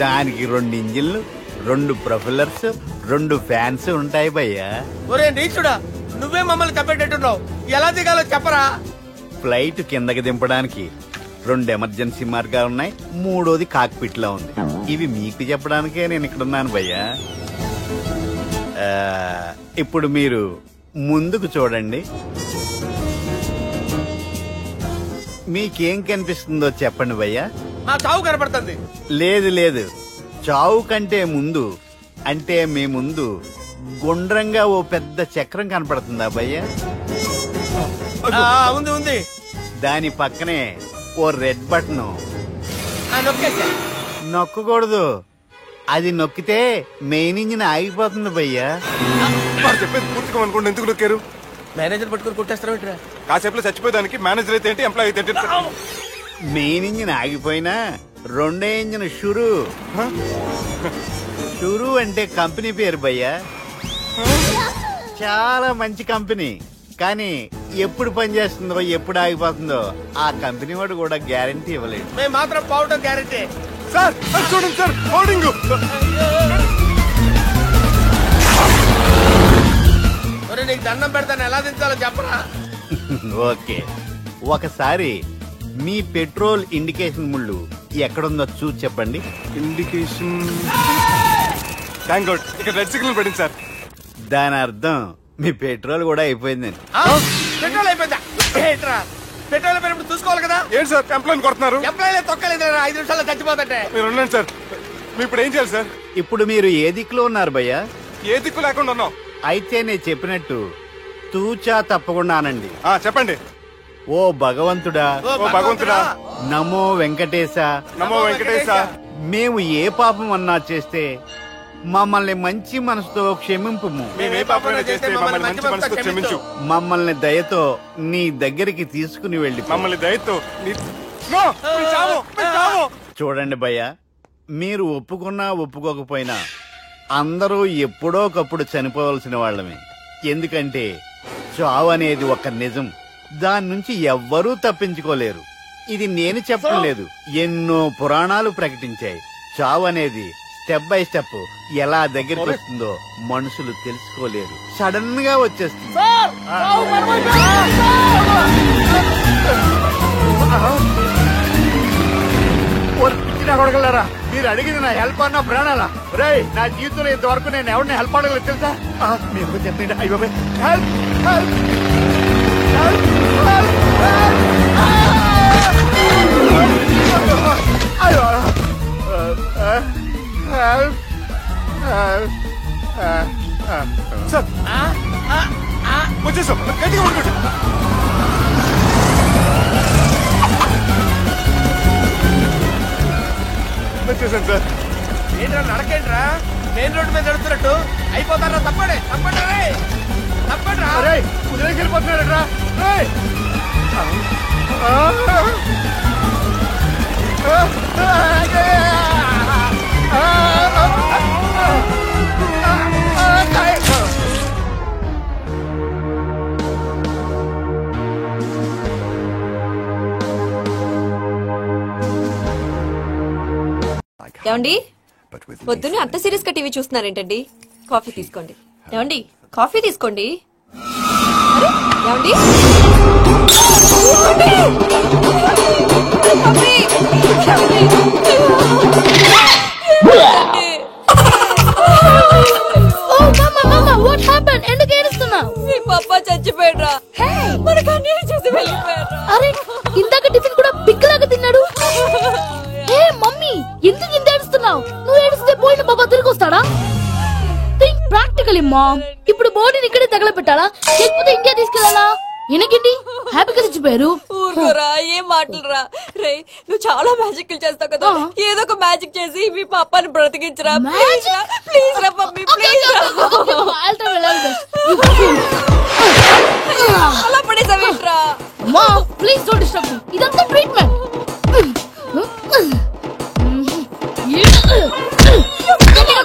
Speaker 9: దానికి 2 ఇంజిన్లు, 2 ప్రొపెల్లర్స్, 2 ఫ్యాన్స్ ఉంటాయి భయ్యా.
Speaker 13: ఒరే నీచుడా, నువ్వే మమ్మల్ని కప్పేటట్టున్నావు. ఎలా దిగాలో చెప్పరా?
Speaker 9: ఫ్లైట్ కిందకి దింపడానికి 2 ఎమర్జెన్సీ మార్గాలు ఉన్నాయి, 3వది కాక్పిట్ లో ఉంది. ఇవి మీకు చెప్పడానికే నేను ఇక్కడ ఉన్నాను భయ్యా. ఇప్పుడు మీరు ముందుకు చూడండి. మీకేం కనిపిస్తుందో చెప్పండి భయ్యా.
Speaker 13: మా చావు కనపడుతుంది.
Speaker 9: లేదు, చావు కంటే ముందు అంటే మీ ముందు గుండ్రంగా ఓ పెద్ద చక్రం కనపడుతుందా భయ్యా?
Speaker 13: ఉంది.
Speaker 9: దాని పక్కనే ఓ రెడ్ బటన్. నొక్కకూడదు, అది నొక్కితే మెయిన్ ఇంజిన్ ఆగిపోతుంది భయ్యా.
Speaker 6: చెప్పేది పూర్తిగా అనుకోండి. ఎందుకు నొక్కారు?
Speaker 13: మేనేజర్ పట్టుకుని కొట్టేస్తారా?
Speaker 6: కాసేపులో చచ్చిపోయేదానికి మేనేజర్ అయితే ఏంటి, ఎంప్లాయీ అయితే ఏంటి?
Speaker 9: మెయిన్ ఇంజిన్ ఆగిపోయినా 2వ ఇంజిన్ షురు అంటే కంపెనీ పేరు భయ్యా. చాలా మంచి కంపెనీ, కానీ ఎప్పుడు పనిచేస్తుందో ఎప్పుడు ఆగిపోతుందో ఆ కంపెనీ వాడు కూడా గ్యారంటీ ఇవ్వలేదు.
Speaker 13: మేము మాత్రం పోవడం గ్యారంటీ.
Speaker 6: సార్ చూడండి సార్, హోర్డింగ్.
Speaker 13: నీకు దండం పెడతాను, ఎలా దించాలో చెప్పరా?
Speaker 9: ఓకే, ఒకసారి మీ పెట్రోల్ ఇండికేషన్ ముళ్ళు ఎక్కడుందో చూసి చెప్పండి.
Speaker 6: ఇండికేషన్ ఇక్కడ రెడ్ సిగ్నల్ పడింది సార్.
Speaker 9: దాని అర్థం మీ పెట్రోల్ కూడా అయిపోయిందని.
Speaker 13: పెట్రోల్ అయిపోయిందా? పెట్రోల్ అయిపోయినప్పుడు చూసుకోవాలి కదా.
Speaker 6: ఏంటి సార్ ఎంప్లాయ్ కొడుతున్నారు?
Speaker 13: ఎంప్లాయీ తొక్కలేదు, 5 నిమిషాల్లో చచ్చిపోతుంటే.
Speaker 6: మీరు ఉండండి సార్. మీరు ఇప్పుడు ఏం చేయాలి సార్?
Speaker 9: ఇప్పుడు మీరు ఏ దిక్కులో ఉన్నారు భయ్యా?
Speaker 6: ఏ దిక్కు లేకుండా ఉన్నాం.
Speaker 9: అయితే నేను చెప్పినట్టు తూచా తప్పకుండా అనండి.
Speaker 6: చెప్పండి.
Speaker 9: ఓ భగవంతుడా, నమో వెంకటేశ, మేము ఏ పాపం అన్నా చేస్తే మమ్మల్ని మంచి మనసుతో క్షమింపు. మమ్మల్ని దయతో నీ దగ్గరికి తీసుకుని వెళ్ళి చూడండి భయ్యా, మీరు ఒప్పుకున్నా ఒప్పుకోకపోయినా అందరూ ఎప్పుడో ఒకప్పుడు చనిపోవలసిన వాళ్ళమే. ఎందుకంటే చావు అనేది ఒక నిజం, దాని నుంచి ఎవ్వరూ తప్పించుకోలేరు. ఇది నేను చెప్పడం లేదు, ఎన్నో పురాణాలు ప్రకటించాయి. చావు అనేది స్టెప్ బై స్టెప్ ఎలా దగ్గరికి వస్తుందో మనుషులు తెలుసుకోలేరు, సడన్ గా వచ్చేస్తుంది. కొడగలరా, మీరు అడిగింది నా హెల్ప్ అన్న ప్రాణాలా? రే, నా జీవితంలో ఇంతవరకు నేను ఎవరిని హెల్ప్ అడగలేదు తెలుసా? మీరు చెప్పండి. అయ్యో హెల్ప్ హెల్ప్
Speaker 6: సార్ వచ్చేసాం, గట్టిగా పడుకోండి. వచ్చేసాను సార్.
Speaker 13: ఏంట్రా నడకేంట్రా, మెయిన్ రోడ్డు మీద నడుస్తున్నట్టు అయిపోతారా? తప్పండి తప్పండి రే, తప్పండి రా.
Speaker 6: వెళ్ళిపోతున్నారా?
Speaker 14: ఏమండి, పొద్దున్నే అంత సీరియస్ గా టీవీ చూస్తున్నారేంటండి? కాఫీ తీసుకోండి. ఏమండి, కాఫీ తీసుకోండి. అరే, ఏమండి?
Speaker 15: ఎందుకు ఏడుస్తున్నావు?
Speaker 14: మీ పప్ప చచ్చిపోయాడ్రా. మనకు అన్నీ చూసి వెళ్ళిపోయాడ్రా.
Speaker 15: అరే, ఇందాక టిఫిన్ కూడా పిక్కలాగా తిన్నాడు. ఏ మమ్మీ, ఎందుకు ఇంత ఏడుస్తున్నావు? నువ్వు ఏడిస్తే పోయిన బాబా తిరిగి వస్తాడా? Think practically mom. ఇప్పుడు బాడీని ఇక్కడే తగలబెట్టాలా, లేకపోతే ఇండియా తీసుకెళ్లాలా? ఎనకండి హ్యాపీగా తెచ్చిపోయారు.
Speaker 14: ఊరుకోరా, ఏం మాటలురా. రే, నువ్వు చాలా మ్యాజిక్ చేస్తావు కదా, ఏదో ఒక మ్యాజిక్ చేసి మీ పాపాని బ్రతికించరా. ప్లీజ్ రా మమ్మీ, ప్లీజ్. అలా పడేసావేంట్రా?
Speaker 15: మా ప్లీజ్ డోంట్ డిస్టర్బ్ మీ. ఇదంతా ట్రీట్మెంట్.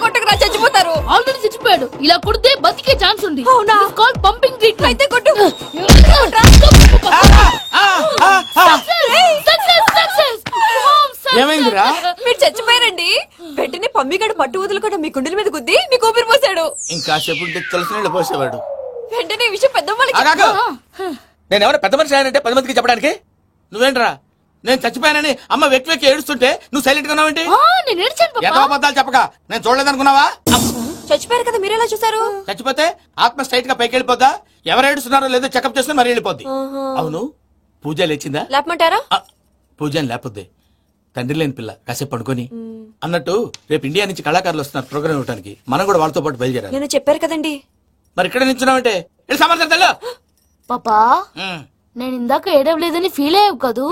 Speaker 14: కొట్టకురా, చచ్చిపోతారు.
Speaker 15: ఆల్రెడీ చచ్చిపోయాడు. ఇలా కొడితే బతికే ఛాన్స్ ఉంది. అవునా? Call pumping treatment.
Speaker 14: అయితే కొట్టు.
Speaker 13: ఏమైందిరా?
Speaker 14: మీరు చచ్చిపోయారండి. వెంటనే పమ్మిగాడు పట్టు వదులుకుండా మీ గుండెల మీద గుద్ది మీకు ఊపిరి పోసాడు.
Speaker 13: ఇంకా చెప్పుంటే తులసి నీళ్ళు పోసేవాడు.
Speaker 14: వెంటనే ఈ విషయం పెద్ద
Speaker 13: నేను ఎవరైనా పెద్ద మనిషి ఆయనంటే 10 మందికి చెప్పడానికి. నువ్వేంట్రా, నేను చచ్చిపోయానని అమ్మ వెక్కి వెక్కి ఏడుస్తుంటే నువ్వు సైలెంట్ గా ఉన్నావేంటి? ఎంత అబద్ధాలు చెప్పక నేను చూడలేదనుకున్నావా?
Speaker 14: చచ్చిపోయారు కదా, మీరెలా చూసారు?
Speaker 13: చచ్చిపోతే ఆత్మ స్ట్రైట్ గా పైకి వెళ్ళిపోద్దా? ఎవరు ఏడుస్తున్నారో లేదో చెకప్ చేసుకుని మరీ వెళ్ళిపోద్ది. అవును, పూజ లేచిందా?
Speaker 14: లేపమంటారా?
Speaker 13: పూజ లేకపోద్ది. తండ్రి లేని పిల్ల కాసేపు పడుకొని. అన్నట్టు రేపు ఇండియా నుంచి కళాకారులు వస్తున్నారు ప్రోగ్రామ్ ఇవ్వడానికి. మనం కూడా వాళ్ళతో పాటు బయలుదేరాలి.
Speaker 14: నేను చెప్పారు కదండి.
Speaker 13: మరి ఇక్కడ నిల్చున్నావంటే
Speaker 15: పాపా, నేను ఇందాక ఏడవలేదని ఫీల్ అయ్యావు కదూ?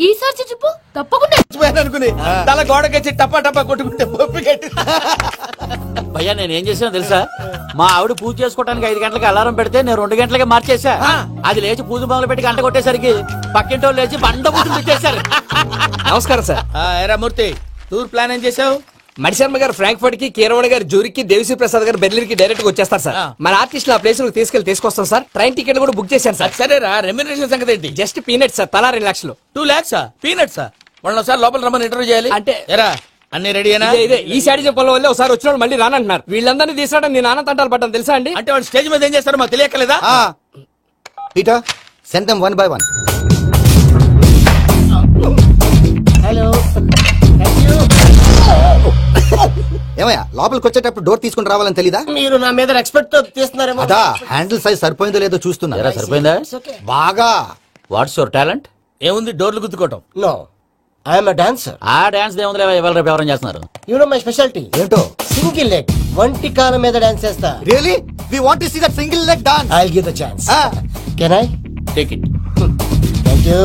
Speaker 15: ఈసారి చచ్చిపో తప్పకుండా.
Speaker 13: అనుకుని తల గోడకెచ్చి టపా టపా కొట్టుకుంటే
Speaker 4: భయ్యా, నేను ఏం చేసానో తెలుసా? మా ఆవిడ పూజ చేసుకోవడానికి 5 గంటలకి అలారం పెడితే నేను 2 గంటలకి మార్చేసా. అది లేచి పూజ మొదలు పెట్టి గంట కొట్టేసరికి పక్కింటి వాళ్ళు లేచి బండ పూజ పెట్టేశారు.
Speaker 13: నమస్కారం సార్. ఏరా మూర్తి, టూర్ ప్లాన్ ఏం చేసావు?
Speaker 16: మణిశర్మ గారు ఫ్రాంక్ఫర్ట్ కి, కీరవాణి గారు జూరికి, దేవిశ్రీ ప్రసాద్ గారు బెర్లిన్ కి డైరెక్ట్ గా వచ్చేస్తారు సార్. మన ఆర్టిస్ట్ ఆ ప్లేస్ తీసుకొస్తాం సార్. ట్రైన్ టికెట్ కూడా బుక్ చేశాను సార్.
Speaker 13: సరేరా, రెమ్యూనరేషన్ సంగతి ఏంటి?
Speaker 16: జస్ట్ పీనట్స్ సార్, తలా 2 లక్షలు.
Speaker 13: 2 lakhs పీనట్స్? వాళ్ళని ఒకసారి లోపల రమ్మని ఇంటర్వ్యూ చేయాలి అంటే. ఎరా అన్ని రెడీ అయినా?
Speaker 16: ఇదే ఈ శాడీ చెప్పడం వల్ల ఒకసారి వచ్చిన మళ్ళీ రానంటున్నారు. వీళ్ళందరినీ తీసుకురావడం నేను నాన్న తంటాలు పడ్డాను తెలుసా అండి.
Speaker 13: అంటే వాళ్ళు స్టేజ్ మీద ఏం చేస్తారో మాకు తెలియక్కలేదా?
Speaker 17: Peter, send them 1 by 1.
Speaker 15: Hello,
Speaker 17: ఏమయ్యా, లోపలికి వచ్చేటప్పుడు డోర్ తీసుకుని రావాలని తెలీదా?
Speaker 16: మీరు నా మీద ఎక్స్పెక్ట్ తో తీస్తున్నారేమో.
Speaker 17: అదా, హ్యాండిల్ సైజ్ సరిపోయిందో లేదో చూస్తున్నా.
Speaker 4: సరిపోయిందా?
Speaker 17: బాగా.
Speaker 4: What's your talent?
Speaker 13: ఏముంది, డోర్లు గుద్దుకోవటం.
Speaker 16: No, I'm a dancer.
Speaker 4: ఆ డాన్స్ దేవుందిలే, ఇవాళ రేపు ఎవరైనా చేస్తున్నారు.
Speaker 16: యు నో మై స్పెషాలిటీ ఏంటో? సింగిల్ లెగ్, వంటి కాలం మీద డాన్స్ చేస్తా.
Speaker 17: Really? We want to see that single leg dance.
Speaker 16: I will give the chance. Can I
Speaker 13: take it?
Speaker 16: Thank you.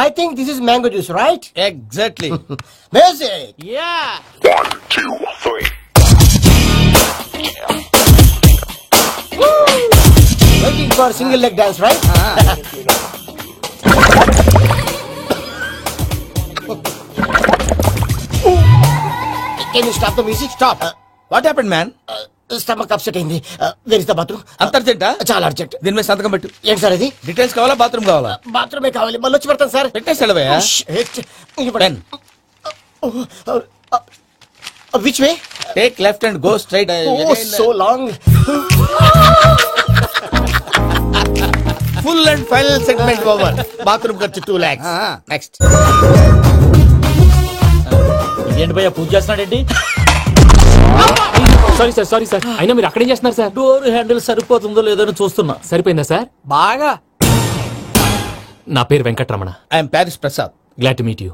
Speaker 16: I think this is mango juice, right?
Speaker 13: Exactly.
Speaker 16: Music.
Speaker 4: Yeah.
Speaker 16: 1, 2, 3. Waiting for single leg dance, right? Can you stop the music? Stop.
Speaker 13: What happened, man?
Speaker 16: Stomach upset అయింది. Where is the bathroom?
Speaker 13: అంత అర్జెంట్?
Speaker 16: చాలా అర్జెంట్.
Speaker 13: దీని మీద సంతకం పెట్టు.
Speaker 16: ఏంటి సార్ ఇది?
Speaker 13: డీటెయిల్స్ కావాలా, బాత్రూమ్ కావాలా?
Speaker 16: బాత్రూమే కావాలి, మళ్ళీ వచ్చి పెడతాను sir.
Speaker 13: పెట్టేసాడవయ్యా.
Speaker 16: Which way?
Speaker 13: Take left and go straight.
Speaker 16: Oh, so long.
Speaker 13: Full and and final segment over. Bathroom ఖర్చు 2 lakhs. నెక్స్ట్.
Speaker 11: ఏంటి భయ్యా పూజ చేస్తున్నాడేంటి? సారీ సార్ అయినా మీరు అక్కడేం చేస్తున్నారు సార్?
Speaker 4: డోర్ హ్యాండిల్ సరిపోతుందో లేదో అని చూస్తున్నా.
Speaker 11: సరిపోయిందా సార్?
Speaker 16: బాగా.
Speaker 11: నా పేరు Venkataramana.
Speaker 13: I'm Paris Prasad.
Speaker 11: Glad to meet you.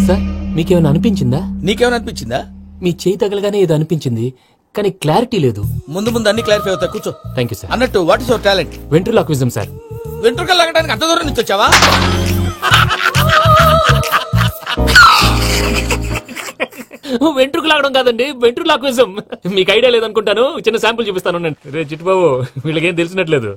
Speaker 11: Sir మీకేమైనా అనిపించిందా?
Speaker 13: నీకేమైనా అనిపించిందా?
Speaker 11: మీ చేయి తగలగానే ఏదో అనిపించింది, కానీ క్లారిటీ లేదు.
Speaker 13: ముందు ముందు అన్ని క్లారిఫై అవుతాయి, కూర్చో.
Speaker 11: Thank you sir.
Speaker 13: అన్నట్టు what is your talent?
Speaker 11: Ventriloquism sir.
Speaker 13: వెంట్రుకలు లాగడానికి అంత దూరం నుంచి వచ్చావా?
Speaker 11: వెంట్రుకు లాగడం కాదండి, వెంట్రులాక్విజం. మీకు ఐడియా లేదనుకుంటాను, చిన్న శాంపుల్ చూపిస్తాను. రే చిట్టుబాబు, వీళ్ళకేం తెలిసినట్లేదు.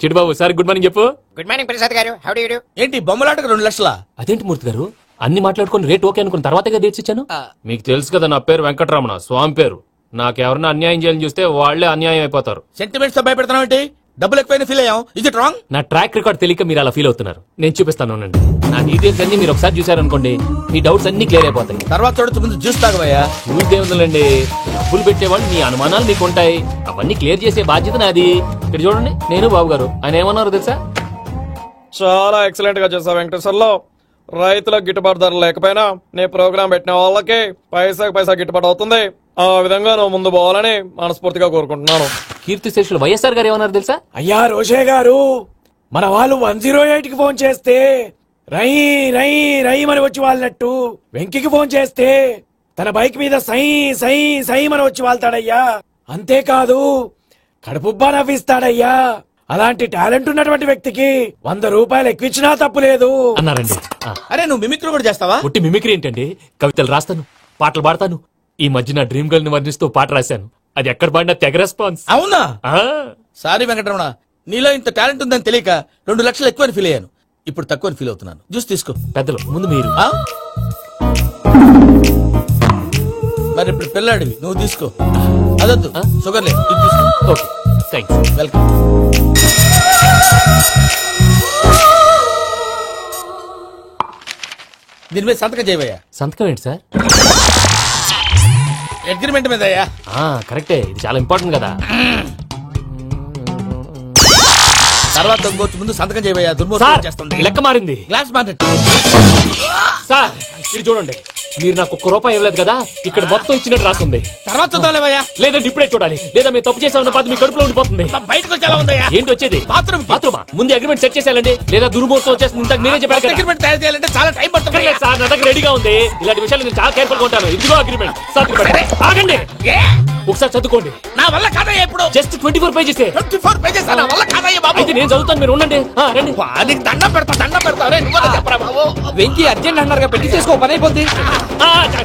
Speaker 11: చిట్టుబాబు సార్ గుడ్ మార్నింగ్ చెప్పు.
Speaker 16: Good morning Prasad garu. How do you do?
Speaker 13: ఏంటి బొమ్మలాటకు 2 లక్షలా?
Speaker 11: అదేంటి మూర్తి గారు, అన్ని మాట్లాడుకుని రేట్ ఓకే అనుకున్న తర్వాతగా డేట్స్ ఇచ్చాను. మీకు తెలుసు కదా నా పేరు వెంకటరమణ, స్వామి పేరు. నాకెవరన్నా అన్యాయం చేయాలని చూస్తే వాళ్లే అన్యాయం అయిపోతారు.
Speaker 13: సెంటిమెంట్స్ తో భయపెడతావు ఏంటి? డబ్బులు ఎక్కువైనా ఫీల్ అయ్యాం. Is it wrong?
Speaker 11: నా ట్రాక్ రికార్డ్ తెలియక మీరు అలా ఫీల్ అవుతున్నారు. నేను చూపిస్తాను ఉండండి. నా డీటెయిల్స్ అన్ని మీరు ఒకసారి చూసారనుకోండి, మీ డౌట్స్ అన్ని క్లియర్ అయిపోతాయి.
Speaker 13: తర్వాత చూడొచ్చు, ముందు జ్యూస్ తాగబోయా.
Speaker 11: చూస్తే ఉందండి, డబ్బులు పెట్టేవాళ్ళు మీ అనుమానాలు మీకు ఉంటాయి, అవన్నీ క్లియర్ చేసే బాధ్యత నాది. ఇక్కడ చూడండి, నేను బాబు గారు. ఆయన ఏమన్నారు తెలుసా?
Speaker 18: చాలా ఎక్సలెంట్ గా చేసావు వెంకటేశ్వర్లో. రైతులకు గిట్టుబాటు ధర లేకపోయినా నీ ప్రోగ్రాం పెట్టిన వాళ్ళకి పైసాకి పైసా గిట్టుబాటు అవుతుంది. ఆ విధంగా నువ్వు ముందు పోవాలని మనస్ఫూర్తిగా కోరుకుంటున్నాను.
Speaker 11: కీర్తి శేషులు వైఎస్ఆర్ గారు ఏమన్నారు తెలుసా?
Speaker 18: అయ్యా రోషే గారు, మన వాళ్ళు 108కి ఫోన్ చేస్తే రై రై రై అని వచ్చి వాళ్ళనట్టు, వెంకికి ఫోన్ చేస్తే తన బైక్ మీద సై సై సై అని వచ్చి వాళ్తాడయ్యా. అంతేకాదు కడుపుబ్బా నవ్విస్తాడయ్యా. అలాంటి టాలెంట్ ఉన్నటువంటి వ్యక్తికి 100 రూపాయలు ఎక్కువిచ్చినా తప్పు లేదు
Speaker 11: అన్నారండి.
Speaker 13: అరే నువ్వు మిమిక్రీ కూడా చేస్తావా?
Speaker 11: పుట్టి మిమిక్రీ ఏంటండి, కవితలు రాస్తాను, పాటలు పాడతాను. ఈ మధ్య నా డ్రీమ్ గర్ల్ ని వర్ణిస్తూ పాట రాశాను, అది ఎక్కడ పాడినా తెగ రెస్పాన్స్.
Speaker 13: అవునా? సారీ వెంకటరమణ, నీలో ఇంత టాలెంట్ ఉందని తెలియక 2 లక్షలు ఎక్కువని ఫీల్ అయ్యాను. ఇప్పుడు తక్కువని ఫీల్ అవుతున్నాను. జ్యూస్ తీసుకో.
Speaker 11: పెద్దలు ముందు మీరు.
Speaker 13: మరి ఇప్పుడు పిల్లాడివి, నువ్వు తీసుకో. అదొద్దు, షుగర్ లేదు, ఇది తీసుకో.
Speaker 11: Okay thanks.
Speaker 13: వెల్కమ్. దీని మీద సంతకం చేయవయ్యా.
Speaker 11: సంతకం ఏంటి సార్?
Speaker 13: అగ్రిమెంట్ మీద అయ్యా.
Speaker 11: కరెక్టే, ఇది చాలా ఇంపార్టెంట్ కదా.
Speaker 13: తర్వాత ఇంకొచ్చి ముందు సంతకం చేయవయ్యా. దుర్మోహం చేస్తుంది.
Speaker 11: లెక్క మారింది.
Speaker 13: Glass market.
Speaker 11: సార్ ఇది చూడండి, మీరు నాకు 1 రూపాయి ఇవ్వలేదు కదా, ఇక్కడ మొత్తం ఇచ్చినట్టు రాస్తుంది.
Speaker 13: తర్వాత చూద్దాంలేవయ్యా.
Speaker 11: లేదంటే ఇప్పుడే చూడాలి, లేదా మీరు తప్పు చేసామన్న బాధ మీ కడుపులో ఉండిపోతుంది.
Speaker 13: బయటకు వచ్చేలా ఉందయ్యా.
Speaker 11: ఏంటి వచ్చేది?
Speaker 13: బాత్రూమా?
Speaker 11: ముందు అగ్రిమెంట్ సెట్ చేసేయాలండి, లేదా దుర్మూర్తం వచ్చేస్తుంది. ఇంతకు మీరే చెప్పారు కదా
Speaker 13: అగ్రిమెంట్ తయారు చేయాలంటే చాలా టైం పడుతుంది
Speaker 11: సార్. నా దగ్గర రెడీగా ఉంది. ఇలాంటి విషయాలు నేను చాలా కేర్ఫుల్ గా ఉంటాను. ఇదిగో అగ్రిమెంట్. ఆగండి, ఒకసారి చదువుకోండి.
Speaker 13: నా వల్ల కాదయ్యా. ఇప్పుడు
Speaker 11: జస్ట్ 24 పేజెస్.
Speaker 13: 24 పేజెస్ నా వల్ల కాదయ్యా బాబు.
Speaker 11: అయితే నేను చదువుతాను, మీరు ఉండండి. రండి.
Speaker 13: నీకు దండం పెడతా. చెప్పరా బాబు.
Speaker 16: వెంకీ అర్జెంట్ అన్నారుగా, పెట్టి చేసుకో, పని అయిపోద్ది.
Speaker 11: అక్కడ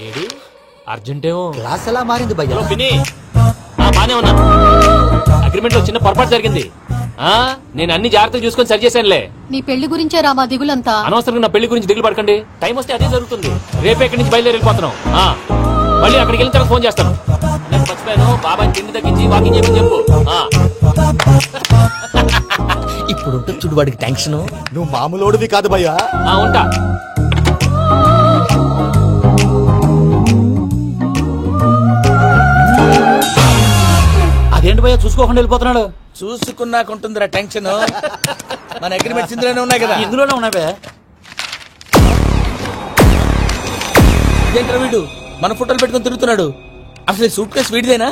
Speaker 11: ఏడి అర్జెంటేమో.
Speaker 17: క్లాస్ ఎలా మారింది భయ్యా?
Speaker 11: బానే ఉన్నా. అగ్రిమెంట్ లో చిన్న పొరపాటు జరిగింది. నేను అన్ని జాగ్రత్తలు చూసుకొని సరి చేశానులే.
Speaker 19: నీ పెళ్లి గురించే రామా దిగులంతా.
Speaker 11: అనవసరంగా నా పెళ్లి గురించి దిగులు పడకండి. టైం వస్తే అదే జరుగుతుంది. రేపే ఇక్కడి నుంచి బయలుదేరి వెళ్ళిపోతున్నాం. మళ్ళీ అక్కడికి వెళ్ళిన తర్వాత ఫోన్ చేస్తాను. నేను మర్చిపోయాను, బాబాయ్ తిండి తగ్గించి వాకింగ్ చెప్పి చెప్పు.
Speaker 13: ఇప్పుడు ఉంటుంది చూడు వాడికి టెన్షన్.
Speaker 17: నువ్వు మామూలోడివి కాదు భయ్యా.
Speaker 11: ఉంటా.
Speaker 4: అదేంటి భయ్యా చూసుకోకుండా వెళ్ళిపోతున్నాడు?
Speaker 13: చూసుకున్నాకుంటుందిరా టెన్షన్. మన అగ్రిమెంట్స్ ఇందులోనే ఉన్నాయి కదా.
Speaker 4: ఇందులోనే ఉన్నాయి బే.
Speaker 13: ఇదేంట్రా వీడు మన ఫోటోలు పెట్టుకుని తిరుగుతున్నాడు? అసలు సూట్ కేసు వీడిదేనా?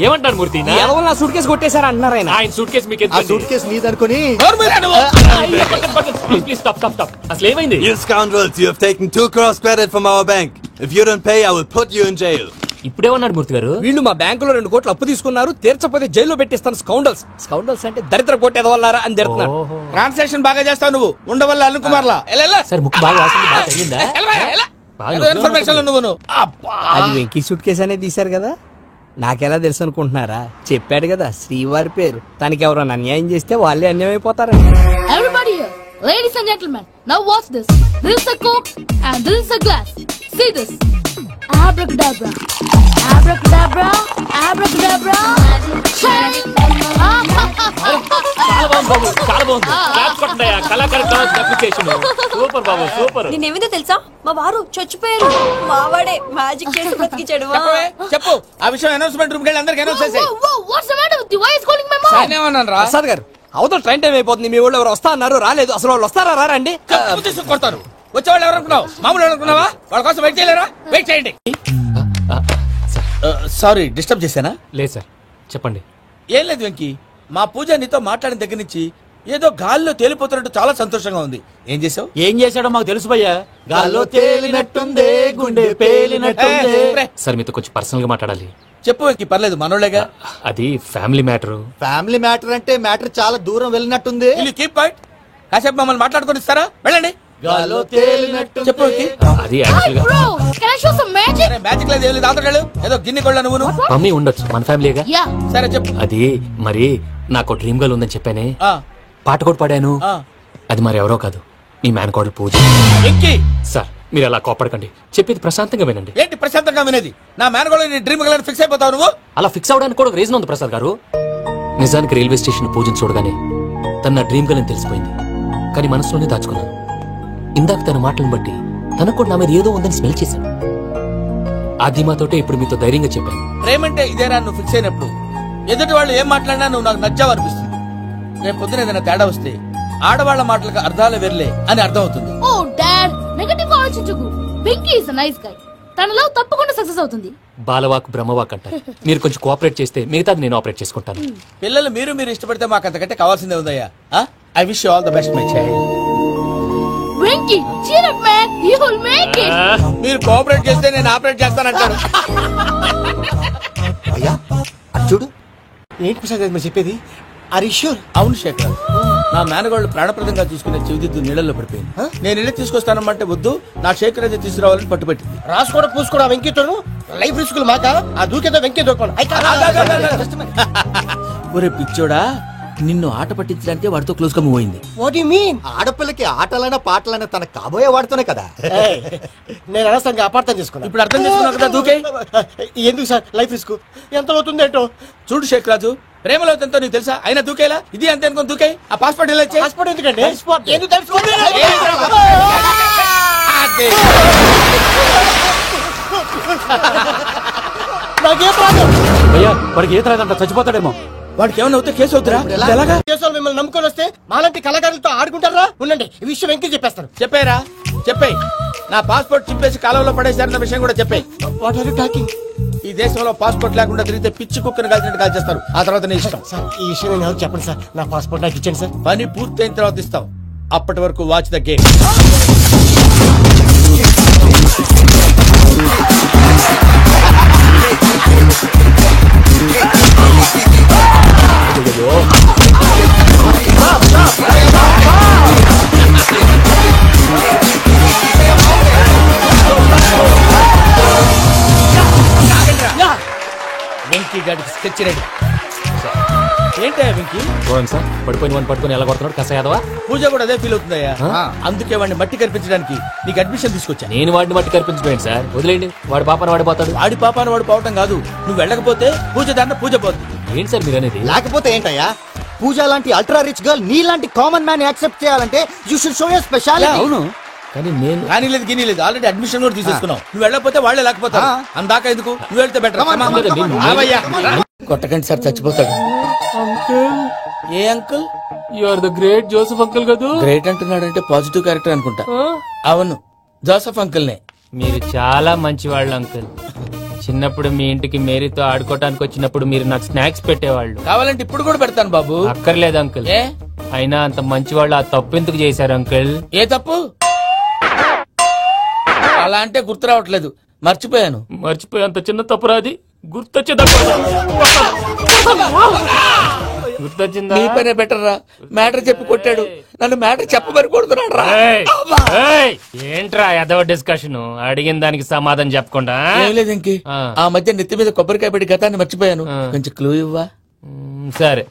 Speaker 11: ఏమంటారు మూర్తి?
Speaker 16: నా సూట్ కేసు కొట్టేశారు అంటున్నారు ఆయన.
Speaker 11: ఆయన సూట్ కేసు మీకు
Speaker 17: సూట్ కేసు నీదనుకుని.
Speaker 11: అసలు ఏమైంది?
Speaker 20: You scoundrels, you have taken 2 crores credit from our bank. If you don't pay, I will put you in jail.
Speaker 11: ఇప్పుడేమన్నాడు మూర్తి గారు?
Speaker 16: వీళ్ళు మా బ్యాంకులో 2 కోట్లు అప్పు తీసుకున్నారు, తీర్చపోతే జైల్లో పెట్టిస్తాను. స్కౌండల్స్ అంటే దరిద్ర కొట్టేదవల్లారా అని తిడుతున్నారు.
Speaker 13: ట్రాన్సాక్షన్ బాగా చేస్తావు నువ్వు. ఉండవల్ల అరుణ్ కుమార్ లా.
Speaker 11: సార్ ముక్కు బాగా వాసింది, బాగా తగ్గిందా?
Speaker 13: ఇన్ఫర్మేషన్ నువ్వు.
Speaker 16: అది వెంకీ సూట్ కేసు అనేది తీశారు కదా, నాకెలా తెలుసు అనుకుంటున్నారా? చెప్పాడు కదా శ్రీవారి పేరు. తనకి ఎవరైనా అన్యాయం చేస్తే వాళ్ళే అన్యాయం అయిపోతారని.
Speaker 15: Everybody here, ladies and gentlemen, now watch this. This is a Coke and this is a glass. See this. Abracadabra. Abracadabra. Abracadabra. Shine.
Speaker 11: చాలా బాగుంది బాబు, చాలా బాగుంది. క్లాప్స్ కొట్టండి, కళాకారు అప్లికేషన్ సూపర్ బాబు, సూపర్.
Speaker 14: నేనేమిందో తెలుసా, మా వారు చచ్చిపోయారు, మావాడే మ్యాజిక్ చేసి బతికించాడు.
Speaker 13: చెప్పు ఆ విషయం అనౌన్స్మెంట్ రూమ్ కి వెళ్ళి అందరికి అనౌన్స్ చేసేయ్.
Speaker 15: What's the matter with you? Why is calling my mom?
Speaker 16: Prasad గారు అవతల ట్రైన్ టైం అయిపోతుంది. మీ ఊళ్ళో ఎవరు వస్తా అన్నారు, రాలేదు. అసలు వాళ్ళు వస్తారా రారా అండి?
Speaker 13: కొడతారు. వచ్చేవాళ్ళు ఎవరు అనుకున్నావు? మామూలు అనుకున్నావా? వాళ్ళ కోసం వెయిట్ చేయలేరా? వెయిట్ చేయండి. సారీ డిస్టర్బ్ చేశానా?
Speaker 11: లేదు సార్, చెప్పండి.
Speaker 13: ఏం లేదు వెంకీ, మా పూజ నీతో మాట్లాడిన దగ్గర నుంచి ఏదో గాల్లో తేలిపోతున్నట్టు చాలా సంతోషంగా ఉంది. ఏం చేసావు?
Speaker 4: ఏం చేశాడో మాకు తెలుసు భయ్యా. గాల్లో తేలినట్టుందే, గుండె పేలినట్టుందే.
Speaker 11: సార్ మీతో కొంచెం పర్సనల్ గా మాట్లాడాలి.
Speaker 13: చెప్పు వెంకీ, పర్లేదు మనోళ్ళేగా.
Speaker 11: అది ఫ్యామిలీ మ్యాటర్.
Speaker 17: ఫ్యామిలీ మ్యాటర్ అంటే మ్యాటర్ చాలా దూరం వెళ్ళినట్టుంది.
Speaker 13: Keep point. కాసేపు మమ్మల్ని మాట్లాడుకొని ఇస్తారా? వెళ్ళండి.
Speaker 17: గాల్లో తేలినట్టు
Speaker 13: చెప్పు వెంకీ.
Speaker 11: అది యాక్చువల్ గా
Speaker 15: Can I show some magic?
Speaker 13: Magic లేదు, ఏం లేదు. ఆతడాలు ఏదో గిన్నె కొళ్ళ నువ్వు.
Speaker 11: మమ్మీ ఉండొచ్చు, మన ఫ్యామిలీగా.
Speaker 15: Yeah.
Speaker 13: సరే చెప్పు.
Speaker 11: అది మరి నాకు డ్రీమ్ గర్ల్ ఉందని చెప్పానే, పాట కూడా పాడాను. అది మరి ఎవరో కాదు, మీ మేనకోడలు పూజ. సార్ మీరు అలా కోపడకండి, చెప్పేది ప్రశాంతంగా వినండి.
Speaker 13: ఏంటి ప్రశాంతంగా వినేది? నా మేనకోడలు నీ డ్రీమ్ గర్ల్ ఫిక్స్ అయిపోతావు నువ్వు.
Speaker 11: అలా ఫిక్స్ అవడానికి కూడా రీజన్ ఉంది ప్రసాద్ గారు. నిజానికి రైల్వే స్టేషన్ పూజను చూడగానే తన నా డ్రీమ్ గర్ల్ అని తెలిసిపోయింది, కానీ మనసులోనే దాచుకున్నాను. ఇందాక తన మాటలను బట్టి తనకు కూడా నా మీద ఏదో ఉందని స్మెల్ చేశాను. ఆ ధీమాతోటే ఇప్పుడు మీతో ధైర్యంగా చెప్పాను.
Speaker 13: ప్రేమంటే ఇదేనా నువ్వు ఫిక్స్ అయినప్పుడు? ఎదుటి వాళ్ళు ఏం మాట్లాడినా నువ్వు నాకు నచ్చావు అనిపిస్తుంది. రేపు పొద్దున ఏదైనా తేడా వస్తే ఆడవాళ్ల మాటలకు అర్థాలు వెర్లే అని అర్థం అవుతుంది.
Speaker 15: Oh dad, నెగటివ్ ఆలోచించకు. Venky is a nice guy. తన లవ్ తప్పకుండా సక్సెస్ అవుతుంది.
Speaker 11: బాలవాక్ బ్రహ్మవాక్ అంటారు. మీరు కొంచెం కోఆపరేట్ చేస్తే మిగతాది నేను ఆపరేట్ చేసుకుంటాను.
Speaker 13: పిల్లలు మీరు ఇష్టపడితే మాకు అంతకంటే కావాల్సిందే ఉందయ్యా. I wish you all the best my child.
Speaker 15: Venky cheer up man, you will make it.
Speaker 13: మీరు కోఆపరేట్ చేస్తే నేను ఆపరేట్ చేస్తానంటారు.
Speaker 17: అయ్యా చూడు.
Speaker 13: ఏంటి ప్రసాద్ మీరు చెప్పేది? అవును శేఖర్, నా మేనగోళ్ళు ప్రాణప్రదంగా చూసుకునే చెవిదిద్దు నీళ్ళల్లో పడిపోయింది. నేను ఇళ్ళకి తీసుకొస్తానమ్మంటే వద్దు, నా శేఖర్ అయితే తీసుకురావాలని పట్టుబట్టింది.
Speaker 21: రాసుకోవడం పూసుకోవడం వెంకీతోను లైఫ్ రిస్కులు మాక. ఆ దూకేదో వెంకీ దూకోండి.
Speaker 13: ఒరే పిచ్చోడా, నిన్ను ఆట పట్టించడానికి వాడితో క్లోజ్ గా మూవ్ అయింది.
Speaker 21: What you mean?
Speaker 17: ఆడపిల్లకి ఆటలైనా పాటలైనా తన కాబోయే వాడుతూనే కదా.
Speaker 21: నేను అనవసరంగా అపార్థం చేసుకున్నా.
Speaker 13: ఇప్పుడు అర్థం చేసుకున్నావు కదా దూకే.
Speaker 21: ఎందుకు సార్ లైఫ్ రిస్క్ ఎంత అవుతుంది ఏంటో.
Speaker 13: చూడు శేఖ్ రాజు, ప్రేమలో ఎంతో నీకు తెలుసా? అయినా దూకేలా? ఇది అంతే అనుకుని దూకే. ఆ పాస్పోర్ట్ ఎలా ఇచ్చే?
Speaker 21: పాస్పోర్ట్ ఎందుకండి? ఎందుకు తెలుసుకోండి. నాకేం ప్రాబ్లం?
Speaker 4: భయ్యా వాడికి ఈత రాదంట, చచ్చిపోతాడేమో.
Speaker 13: వాడికి ఏమన్నా అవుతే కేసు అవుతురా? ఎలాగా?
Speaker 21: దేశాలు మిమ్మల్ని నమ్ముకొని వస్తే మాలాంటి కళాకారులతో ఆడుకుంటారా? ఉండండి, ఈ విషయం వెంకీ చెప్పేస్తాను.
Speaker 13: చెప్పారా? చెప్పేయ్. నా పాస్పోర్ట్ చింపేసి కాలంలో పడేశారన్న విషయం కూడా చెప్పేయ్.
Speaker 21: What are you talking?
Speaker 13: ఈ దేశంలో పాస్పోర్ట్ లేకుండా తిరిగితే పిచ్చి కుక్కను కాల్చినట్టు కాల్చేస్తారు. ఆ తర్వాత నీ ఇష్టం.
Speaker 21: సార్ ఈ విషయం నేను ఎవరికి చెప్పండి సార్. నా పాస్పోర్ట్ నాకు ఇచ్చేయండి సార్.
Speaker 13: పని పూర్తయిన తర్వాత ఇస్తాం. అప్పటి వరకు వాచ్ ద గేమ్. వెంకీ గాడికి స్కెచ్ రెడీ. ఏంటయ్యా వెంకీ?
Speaker 11: సార్ పడిపోయిన వాడిని పట్టుకుని ఎలా కొడుతున్నాడు కస యాదవా?
Speaker 13: పూజ కూడా అదే ఫీల్ అవుతుందయ్యా. అందుకే వాడిని మట్టి కనిపించడానికి నీకు అడ్మిషన్ తీసుకొచ్చా.
Speaker 11: నేను వాడిని మట్టి కనిపించిపోయాను సార్, వదిలేండి. వాడి పాపాన వాడిపోతాడు.
Speaker 13: వాడి పాపాన వాడు పోవటం కాదు, నువ్వు వెళ్ళకపోతే పూజ దాంట్లో పూజ పోతుంది.
Speaker 11: ఏంటి సార్ మీరు అనేది?
Speaker 17: లేకపోతే ఏంటయ్యా, పూజ లాంటి అల్ట్రా రిచ్ గర్ల్ నీ లాంటి కామన్ మ్యాన్ యాక్సెప్ట్ చేయాలంటే you should show your speciality.
Speaker 11: అవును, కానీ నేను
Speaker 13: కానీ లేదు గిని లేదు, ఆల్రెడీ అడ్మిషన్ కూడా తీసేసుకున్నావు. నువ్వు వెళ్ళకపోతే వాళ్ళే లేకపోతారు. అందాక ఎందుకు? నువ్వు వెళ్తే బెటర్. కొట్టకండి సార్, చచ్చిపోతాడు. ఏ uncle?
Speaker 11: You are the great Joseph uncle కదా.
Speaker 13: గ్రేట్ అంటున్నాడంటే పాజిటివ్ క్యారెక్టర్ అనుకుంటా. అవును, జోసెఫ్ అంకుల్ నే.
Speaker 11: మీరు చాలా మంచి వాళ్ళు అంకుల్. చిన్నప్పుడు మీ ఇంటికి మేరీతో ఆడుకోవటానికి వచ్చినప్పుడు మీరు నాకు స్నాక్స్ పెట్టేవాళ్ళు.
Speaker 13: కావాలంటే ఇప్పుడు కూడా పెడతాను బాబు.
Speaker 11: అక్కర్లేదు అంకుల్. అయినా అంత మంచి వాళ్ళు ఆ తప్పు ఎందుకు చేశారు అంకుల్?
Speaker 13: ఏ తప్పు? అలా అంటే గుర్తు రావట్లేదు, మర్చిపోయాను.
Speaker 11: మర్చిపోయేంత చిన్న తప్పురాది గుర్తొచ్చిందా? గుర్తొచ్చిందా?
Speaker 13: నీ పనే బెటర్ రా. మ్యాటర్ చెప్పి కొట్టాడు, నన్ను మ్యాటర్ చెప్పమని కొడుతున్నాడు రా.
Speaker 11: ఏంట్రా ఎదవ డిస్కషన్? అడిగిన దానికి సమాధానం చెప్పకుండా.
Speaker 13: ఏం లేదు ఇంకి, ఆ మధ్య నెత్తి మీద కొబ్బరికాయ పెట్టి గతాన్ని మర్చిపోయాను. కొంచెం క్లూ ఇవ్వా?
Speaker 11: సరే,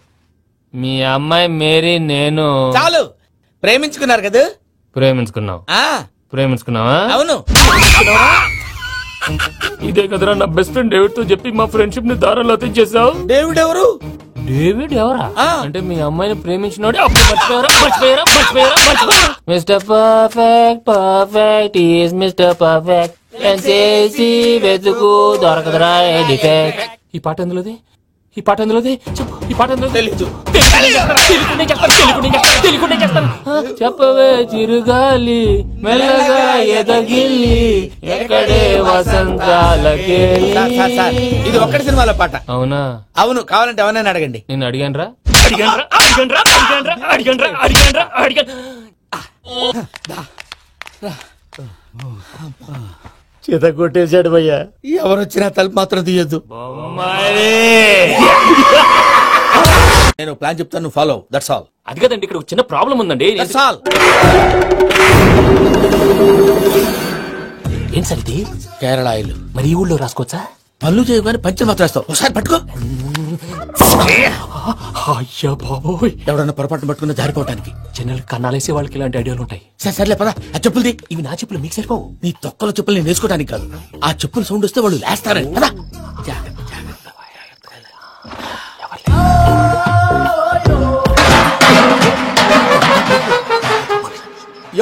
Speaker 11: మీ అమ్మాయి మేరీ నేను
Speaker 13: చాలు ప్రేమించుకున్నారు కదా,
Speaker 11: ప్రేమించుకున్నావా?
Speaker 16: అవును.
Speaker 11: ఇదే కదరా నా బెస్ట్ ఫ్రెండ్ డేవిడ్ తో చెప్పి మా ఫ్రెండ్షిప్ ని దారంలో తెచ్చేసావు.
Speaker 16: డేవిడ్ ఎవరు?
Speaker 11: డేవిడ్ ఎవరా? అంటే మీ అమ్మాయిని ప్రేమించినోడే. Mister perfect perfect is mister perfect చేసి వెతుకు దొరకదురా డిఫెక్ట్. ఈ పాట ఎందులోది? చెప్పు. ఈ పాట ఎందులో? తెలీదు. చెప్పవే చిరుగాలి మెల్లగా ఎదగిల్లి ఎక్కడే వసంతాలకే.
Speaker 16: ఇది ఒక్కటి సినిమాలో పాట.
Speaker 11: అవునా?
Speaker 16: అవును. కావాలంటే ఎవరైనా అడగండి.
Speaker 11: నేను అడిగాను.
Speaker 4: చేత కొట్టేశాడు భయ్యా.
Speaker 16: ఎవరొచ్చినా తలుపు మాత్రం తీయద్దు. నేను ప్లాన్ చెప్తాను, నువ్వు ఫాలో. That's all.
Speaker 11: అది కదండి, ఇక్కడ చిన్న ప్రాబ్లం ఉందండి.
Speaker 16: That's all.
Speaker 11: ఏం సార్ ఇది?
Speaker 16: కేరళ ఆయిల్.
Speaker 11: మరి ఈ ఊళ్ళో రాసుకోవచ్చా?
Speaker 16: పనులు చేయగానే పంచర్ మాత్రం వేస్తావు. ఒకసారి పట్టుకో.
Speaker 11: అయ్యా బాబోయ్,
Speaker 16: ఎవడన్నా పొరపాటు పట్టుకున్న జారిపోవటానికి.
Speaker 11: జనరల్ కన్నాలేసే వాళ్ళకి ఇలాంటి ఐడియాలు ఉంటాయి.
Speaker 16: సర్లే పదా. ఆ చెప్పులది.
Speaker 11: ఇవి నా చెప్పులు, మీకు సరిపోవు.
Speaker 16: నీ తొక్కల చెప్పులు నేను వేసుకోవడానికి కాదు, ఆ చెప్పులు సౌండ్ వస్తే వాళ్ళు లేస్తారని. పదా.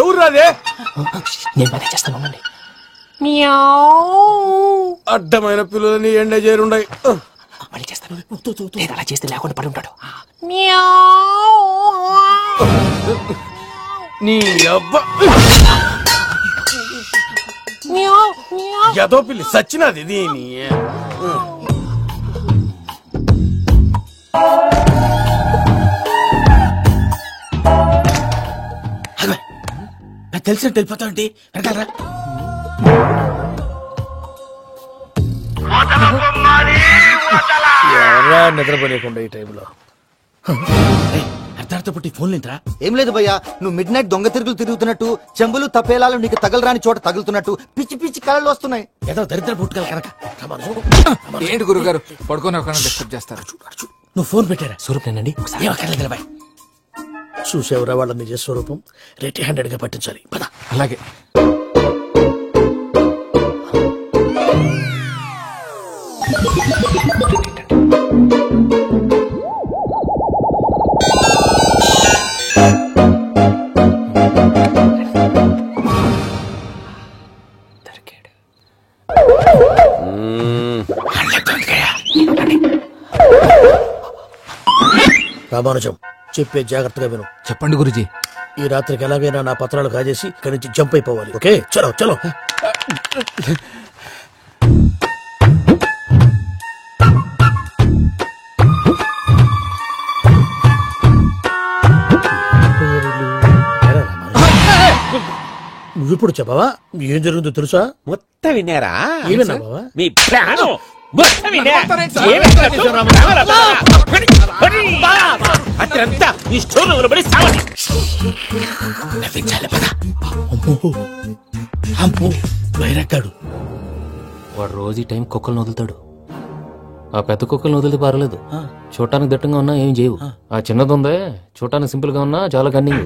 Speaker 18: ఎవరు రాదే?
Speaker 11: నేను పని చేస్తాను.
Speaker 18: అడ్డమైన పిల్లలని ఎండ చేరుండయి.
Speaker 11: మళ్ళీ చేస్తాను. అలా చేస్తే లేకుండా పడి ఉంటాడు.
Speaker 18: నీ అబ్బా ఎదో పిల్లి సచ్చినది దీని.
Speaker 16: తెలిసినట్టు వెళ్ళిపోతావంటి. వెనకాలరా.
Speaker 4: ఎవరా నిద్రపోలేకుండా ఈ టైంలో?
Speaker 16: అర్ధార్థ పుట్టి ఫోన్ లేంట్రా.
Speaker 17: ఏం లేదు భయ్యా, నువ్వు మిడ్ నైట్ దొంగ తిరుగుతున్నట్టు, చెంబులు తపేలాలు నీకు తగలరాని చోట తగులుతున్నట్టు పిచ్చి పిచ్చి కళలు వస్తున్నాయి.
Speaker 16: ఏదో దరిద్ర పుట్టుకల కనుక.
Speaker 1: ఏంటి గురుగారు పడుకొని ఒక డిస్టర్బ్ చేస్తారు?
Speaker 16: నువ్వు ఫోన్ పెట్టారా?
Speaker 11: స్వరూపేనండి.
Speaker 4: చూసేవరా వాళ్ళ నిజ స్వరూపం. రెట్టి హ్యాండెడ్ గా పట్టించాలి. పద.
Speaker 1: అలాగే.
Speaker 4: రామానుజం, చెప్పే జాగ్రత్తగా విను.
Speaker 1: చెప్పండి గురుజీ.
Speaker 4: ఈ రాత్రికి ఎలాగైనా నా పత్రాలు కాజేసి ఇక్కడి నుంచి జంప్ అయిపోవాలి. ఓకే, చలో చలో. నువ్విప్పుడు చెప్పవా ఏం జరుగుతుందో తెలుసా?
Speaker 13: మొత్తం విన్నారా?
Speaker 4: ఏమన్నా బావా?
Speaker 13: మీ ప్లాన్ అత్రంతా ఈ స్టోర్ పడి సావాలి.
Speaker 4: వైరక్కాడు
Speaker 11: వాడు రోజు ఈ టైం కుక్కలను వదులుతాడు. ఆ పెద్ద కుక్కలను వదిలితే పర్లేదు, చూడటానికి దట్టంగా ఉన్నా ఏం చేయవు. ఆ చిన్నది ఉందే, చూడటానికి సింపుల్ గా ఉన్నా చాలా కన్నింగ్.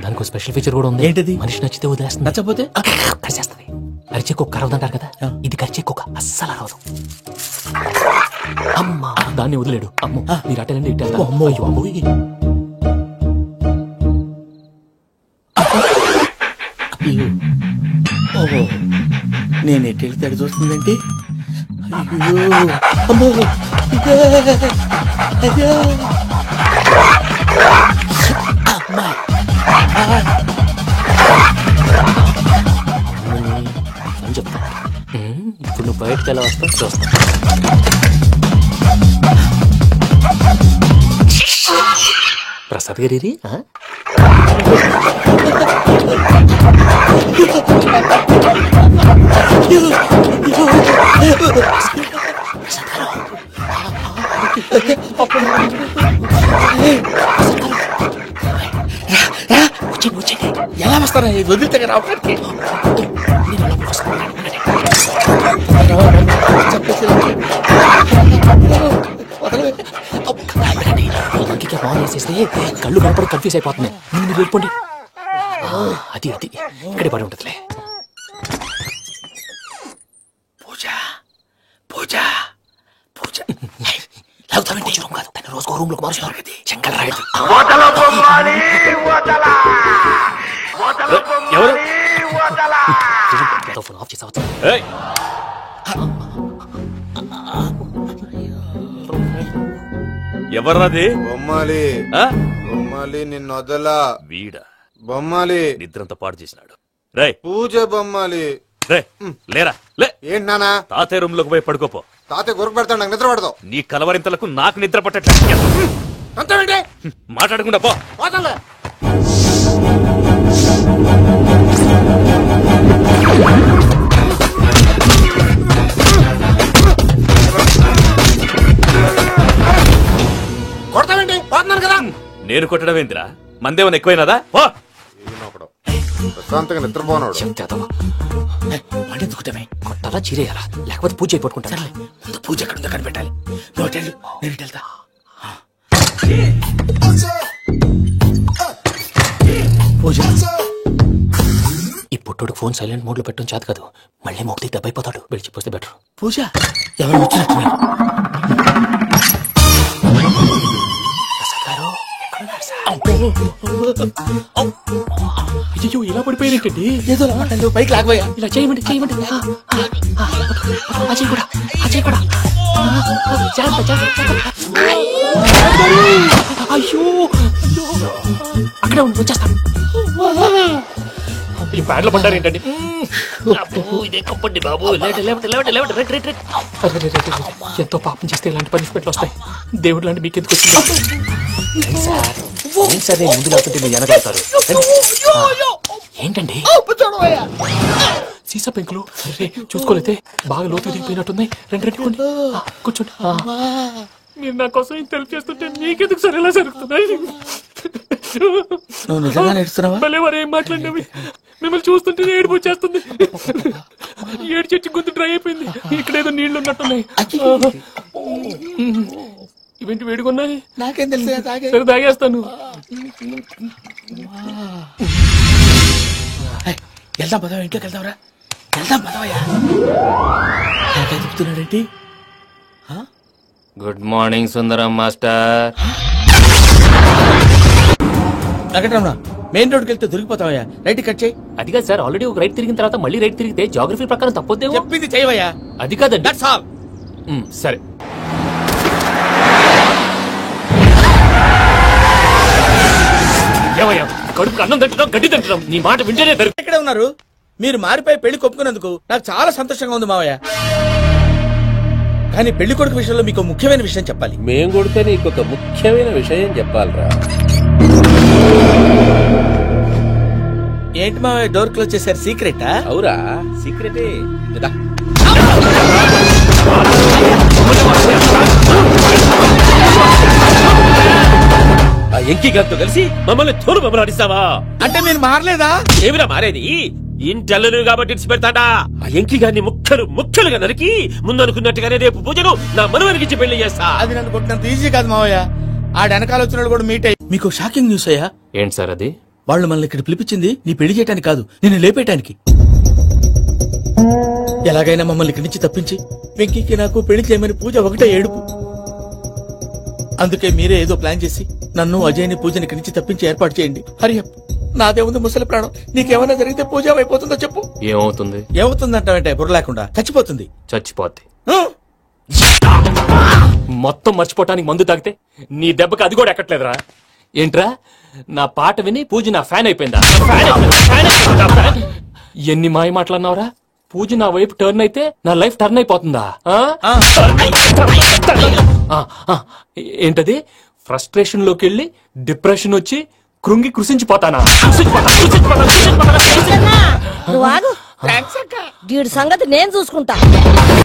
Speaker 11: దానికి స్పెషల్ ఫీచర్ కూడా ఉంది.
Speaker 16: ఏంటిది?
Speaker 11: మనిషి నచ్చితే వదిలేస్తుంది,
Speaker 16: నచ్చపోతే
Speaker 11: కరిచేస్తుంది. అరిచే కుక్క అరవదంటారు కదా, ఇది కరిచే కుక్క అస్సలు అరవదు. అమ్మా, దాన్ని వదిలేడు. అమ్మో, మీరు అటెండి ఇటు. అమ్మో అమ్మో.
Speaker 16: ఓహో, నేను ఎటు వెళ్తే అటు చూస్తుందంటే. అయ్యో అమ్మో, అయ్యో అమ్మా.
Speaker 11: అని చెప్తా. ఇప్పుడు నువ్వు బయటకు ఎలా వస్తావు చూస్తా. ప్రసాద్ గారి
Speaker 16: ఎలా వస్తారా వదిలితే రావడానికి?
Speaker 11: వేసేస్తే కళ్ళు కనపడి కన్ఫ్యూజ్ అయిపోతున్నాయి. మీరు వెళ్ళిపోండి. అది అది ఇక్కడే పడి ఉంటుందిలే.
Speaker 18: పూజ పూజ పూజ
Speaker 11: లేకపోతే రూమ్ కాదు, తన రోజుకో రూమ్ లోకి మారుస్తున్నారు కదా శంకర్ రాయుడు. ఫోన్ ఆఫ్ చేసావచ్చు.
Speaker 3: ఎవర్రాది?
Speaker 7: బొమ్మాలి బొమ్మాలి నిన్ను వదలా.
Speaker 3: వీడా
Speaker 7: బొమ్మాలి
Speaker 3: నిద్రంతా పాడు చేసినాడు. రే
Speaker 7: పూజ బొమ్మాలి.
Speaker 3: రే లేరా లే.
Speaker 7: ఏంటి నానా?
Speaker 3: తాతయ్య రూమ్ లోకి పోయి పడుకోపో.
Speaker 7: తాతయ్య గురకు పెడతాడు, నాకు నిద్ర పడదు.
Speaker 3: నీ కలవరింతలకు నాకు నిద్ర పట్టట్లేదు. మాట్లాడకుండా పో.
Speaker 7: కొడతావేంటి? పోతున్నాను కదా.
Speaker 3: నేను కొట్టడం ఏంటిరా? మందేమన్నా ఎక్కువైనదా? పో.
Speaker 7: ప్రశాంతంగా నిద్రపోనాడు.
Speaker 11: ఎందుకుంటామే కొట్టాలా చీరేయాలా లేకపోతే పూజ అయిపోట్టుకుంటా.
Speaker 18: ముందు పూజ ఎక్కడ ఉందో కనిపెట్టాలి. నువ్వు నేను వెళ్తా.
Speaker 11: పూజ ఈ పుట్టుడు ఫోన్ సైలెంట్ మోడ్ లో పెట్టడం చేత కాదు, మళ్ళీ మొక్కి దెబ్బైపోతాడు. విడిచిపోతే బెటర్.
Speaker 18: పూజ ఎవరు వచ్చినట్టున్నారు?
Speaker 11: అయ్యో ఇలా పడిపోయినట్టండి.
Speaker 18: ఏదో పైకి లాగబోయా.
Speaker 11: ఇలా చేయమండి చేయమండి. అజయ్ కూడా అజయ్ కూడా అయ్యో అక్కడే ఉండి వచ్చేస్తాను. ఈ బ్యాడ్ లో పడ్డారు ఏంటండి? ఎంతో పాపం చేస్తే ఇలాంటి పనిష్మెంట్లు వస్తాయి. దేవుడు లాంటి మీకు ఎందుకు వచ్చింది సార్? నేను ముందు లేకుంటే మీరు వెనకాడతారు. ఏంటండి సీసా పెంకులు చూసుకోలేతే బాగా లోతు దిగిపోయినట్టున్నాయి. రెండు కొన్ని కూర్చోండి. మీరు నా కోసం ఇంత హెల్ప్ చేస్తుంటే మీకెందుకు సరే ఎలా జరుగుతున్నాయి? భలే వారు ఏం మాట్లాడినవి. మిమ్మల్ని చూస్తుంటే ఏడుపు వచ్చేస్తుంది. ఏడు చెట్టు గొంతు డ్రై అయిపోయింది. ఇక్కడేదో నీళ్లు ఉన్నట్టున్నాయి. ఇవేంటి వేడుకున్నాయి?
Speaker 18: నాకేం తెలుసు.
Speaker 11: సరే తాగేస్తాను.
Speaker 18: వెళ్దాం పదవా, ఇంట్లోకి వెళ్దాంరా. వెళ్దాం పదవయ్యా. చెప్తున్నాడేంటి?
Speaker 11: గుడ్ మార్నింగ్ సుందరం మాస్టర్.
Speaker 18: వెంకటరమణ మెయిన్ రోడ్కి వెళ్తే దొరికిపోతావయ్యా. రైట్ కట్ చేయి.
Speaker 11: అది కాదు సార్, ఆల్రెడీ ఒక రైట్ తిరిగిన తర్వాత మళ్ళీ రైట్ తిరిగితే జాగ్రఫీ ప్రకారం తప్పొద్దేమో.
Speaker 18: చెప్పింది చేయవయ్యా.
Speaker 11: అది కాదండి.
Speaker 18: That's all.
Speaker 11: సరే ఏమయ్యా కడుపుకి అన్నం తింటున్నాం గడ్డి తింటున్నాం. నీ మాట వింటేనే
Speaker 18: ఎక్కడే ఉన్నారు మీరు? మారిపోయి పెళ్లి కొప్పుకున్నందుకు నాకు చాలా సంతోషంగా ఉంది మావయ్య. కానీ పెళ్లి కొడుకు విషయంలో మీకు ముఖ్యమైన విషయం చెప్పాలి.
Speaker 22: మేం కొడితే నీకు ఒక ముఖ్యమైన విషయం చెప్పాలిరా.
Speaker 18: ఏంటి మావయ్య డోర్ క్లోజ్ చేశారు? సీక్రెటా?
Speaker 22: అవురా సీక్రెటే.
Speaker 18: ఆ ఎంకి గారితో కలిసి మమ్మల్ని తోలు బొమ్మలాడిస్తావా? అంటే మీరు మారలేదా? ఏమిరా మారేది? ఇంటల్లు కాబట్టి ఇచ్చి పెడతాడా? ఆ ఎంకి గారిని ముక్కలుగా నరికి ముందు అనుకున్నట్టుగానే రేపు పూజను నా మనవనికి పెళ్లి చేస్తా. అది నన్ను కొట్టినంత ఈజీ కాదు మావయ్య. ఆ వెనకాల వచ్చిన కూడా మీట్ అయ్యి. మీకు షాకింగ్ న్యూస్ అయ్యా.
Speaker 11: ఏంటి సార్ అది?
Speaker 18: వాళ్ళు మనల్ని ఇక్కడ పిలిపించింది నీ పెళ్లి చేయడానికి కాదు, నిన్ను లేపేయటానికి. ఎలాగైనా మమ్మల్ని ఇక్కడి నుంచి తప్పించి వెంకీకి నాకు పెళ్లి చేయమని పూజ ఒకటే ఏడుపు. అందుకే మీరే ఏదో ప్లాన్ చేసి నన్ను అజయ్ని పూజని ఇక్కడి నుంచి తప్పించి ఏర్పాటు చేయండి. హరియప్. నాదే ఉంది ముసలి ప్రాణం. నీకేమైనా జరిగితే పూజ అయిపోతుందో చెప్పు.
Speaker 11: ఏమవుతుంది?
Speaker 18: ఏమవుతుందంటే బుర్ర లేకుండా చచ్చిపోతుంది.
Speaker 11: చచ్చిపోద్ది. మొత్తం మర్చిపోవటానికి మందు తాగితే నీ దెబ్బకి అది కూడా ఎక్కట్లేదురా. ఏంట్రా నా పాట విని పూజ నా ఫ్యాన్ అయిపోయిందా? ఎన్ని మాయ మాట్లాడినావురా? పూజ నా వైపు టర్న్ అయితే నా లైఫ్ టర్న్ అయిపోతుందా? ఏంటది? ఫ్రస్ట్రేషన్ లోకి వెళ్ళి డిప్రెషన్ వచ్చి కృంగి కృషించిపోతానా?
Speaker 23: సంగతి నేను చూసుకుంటా.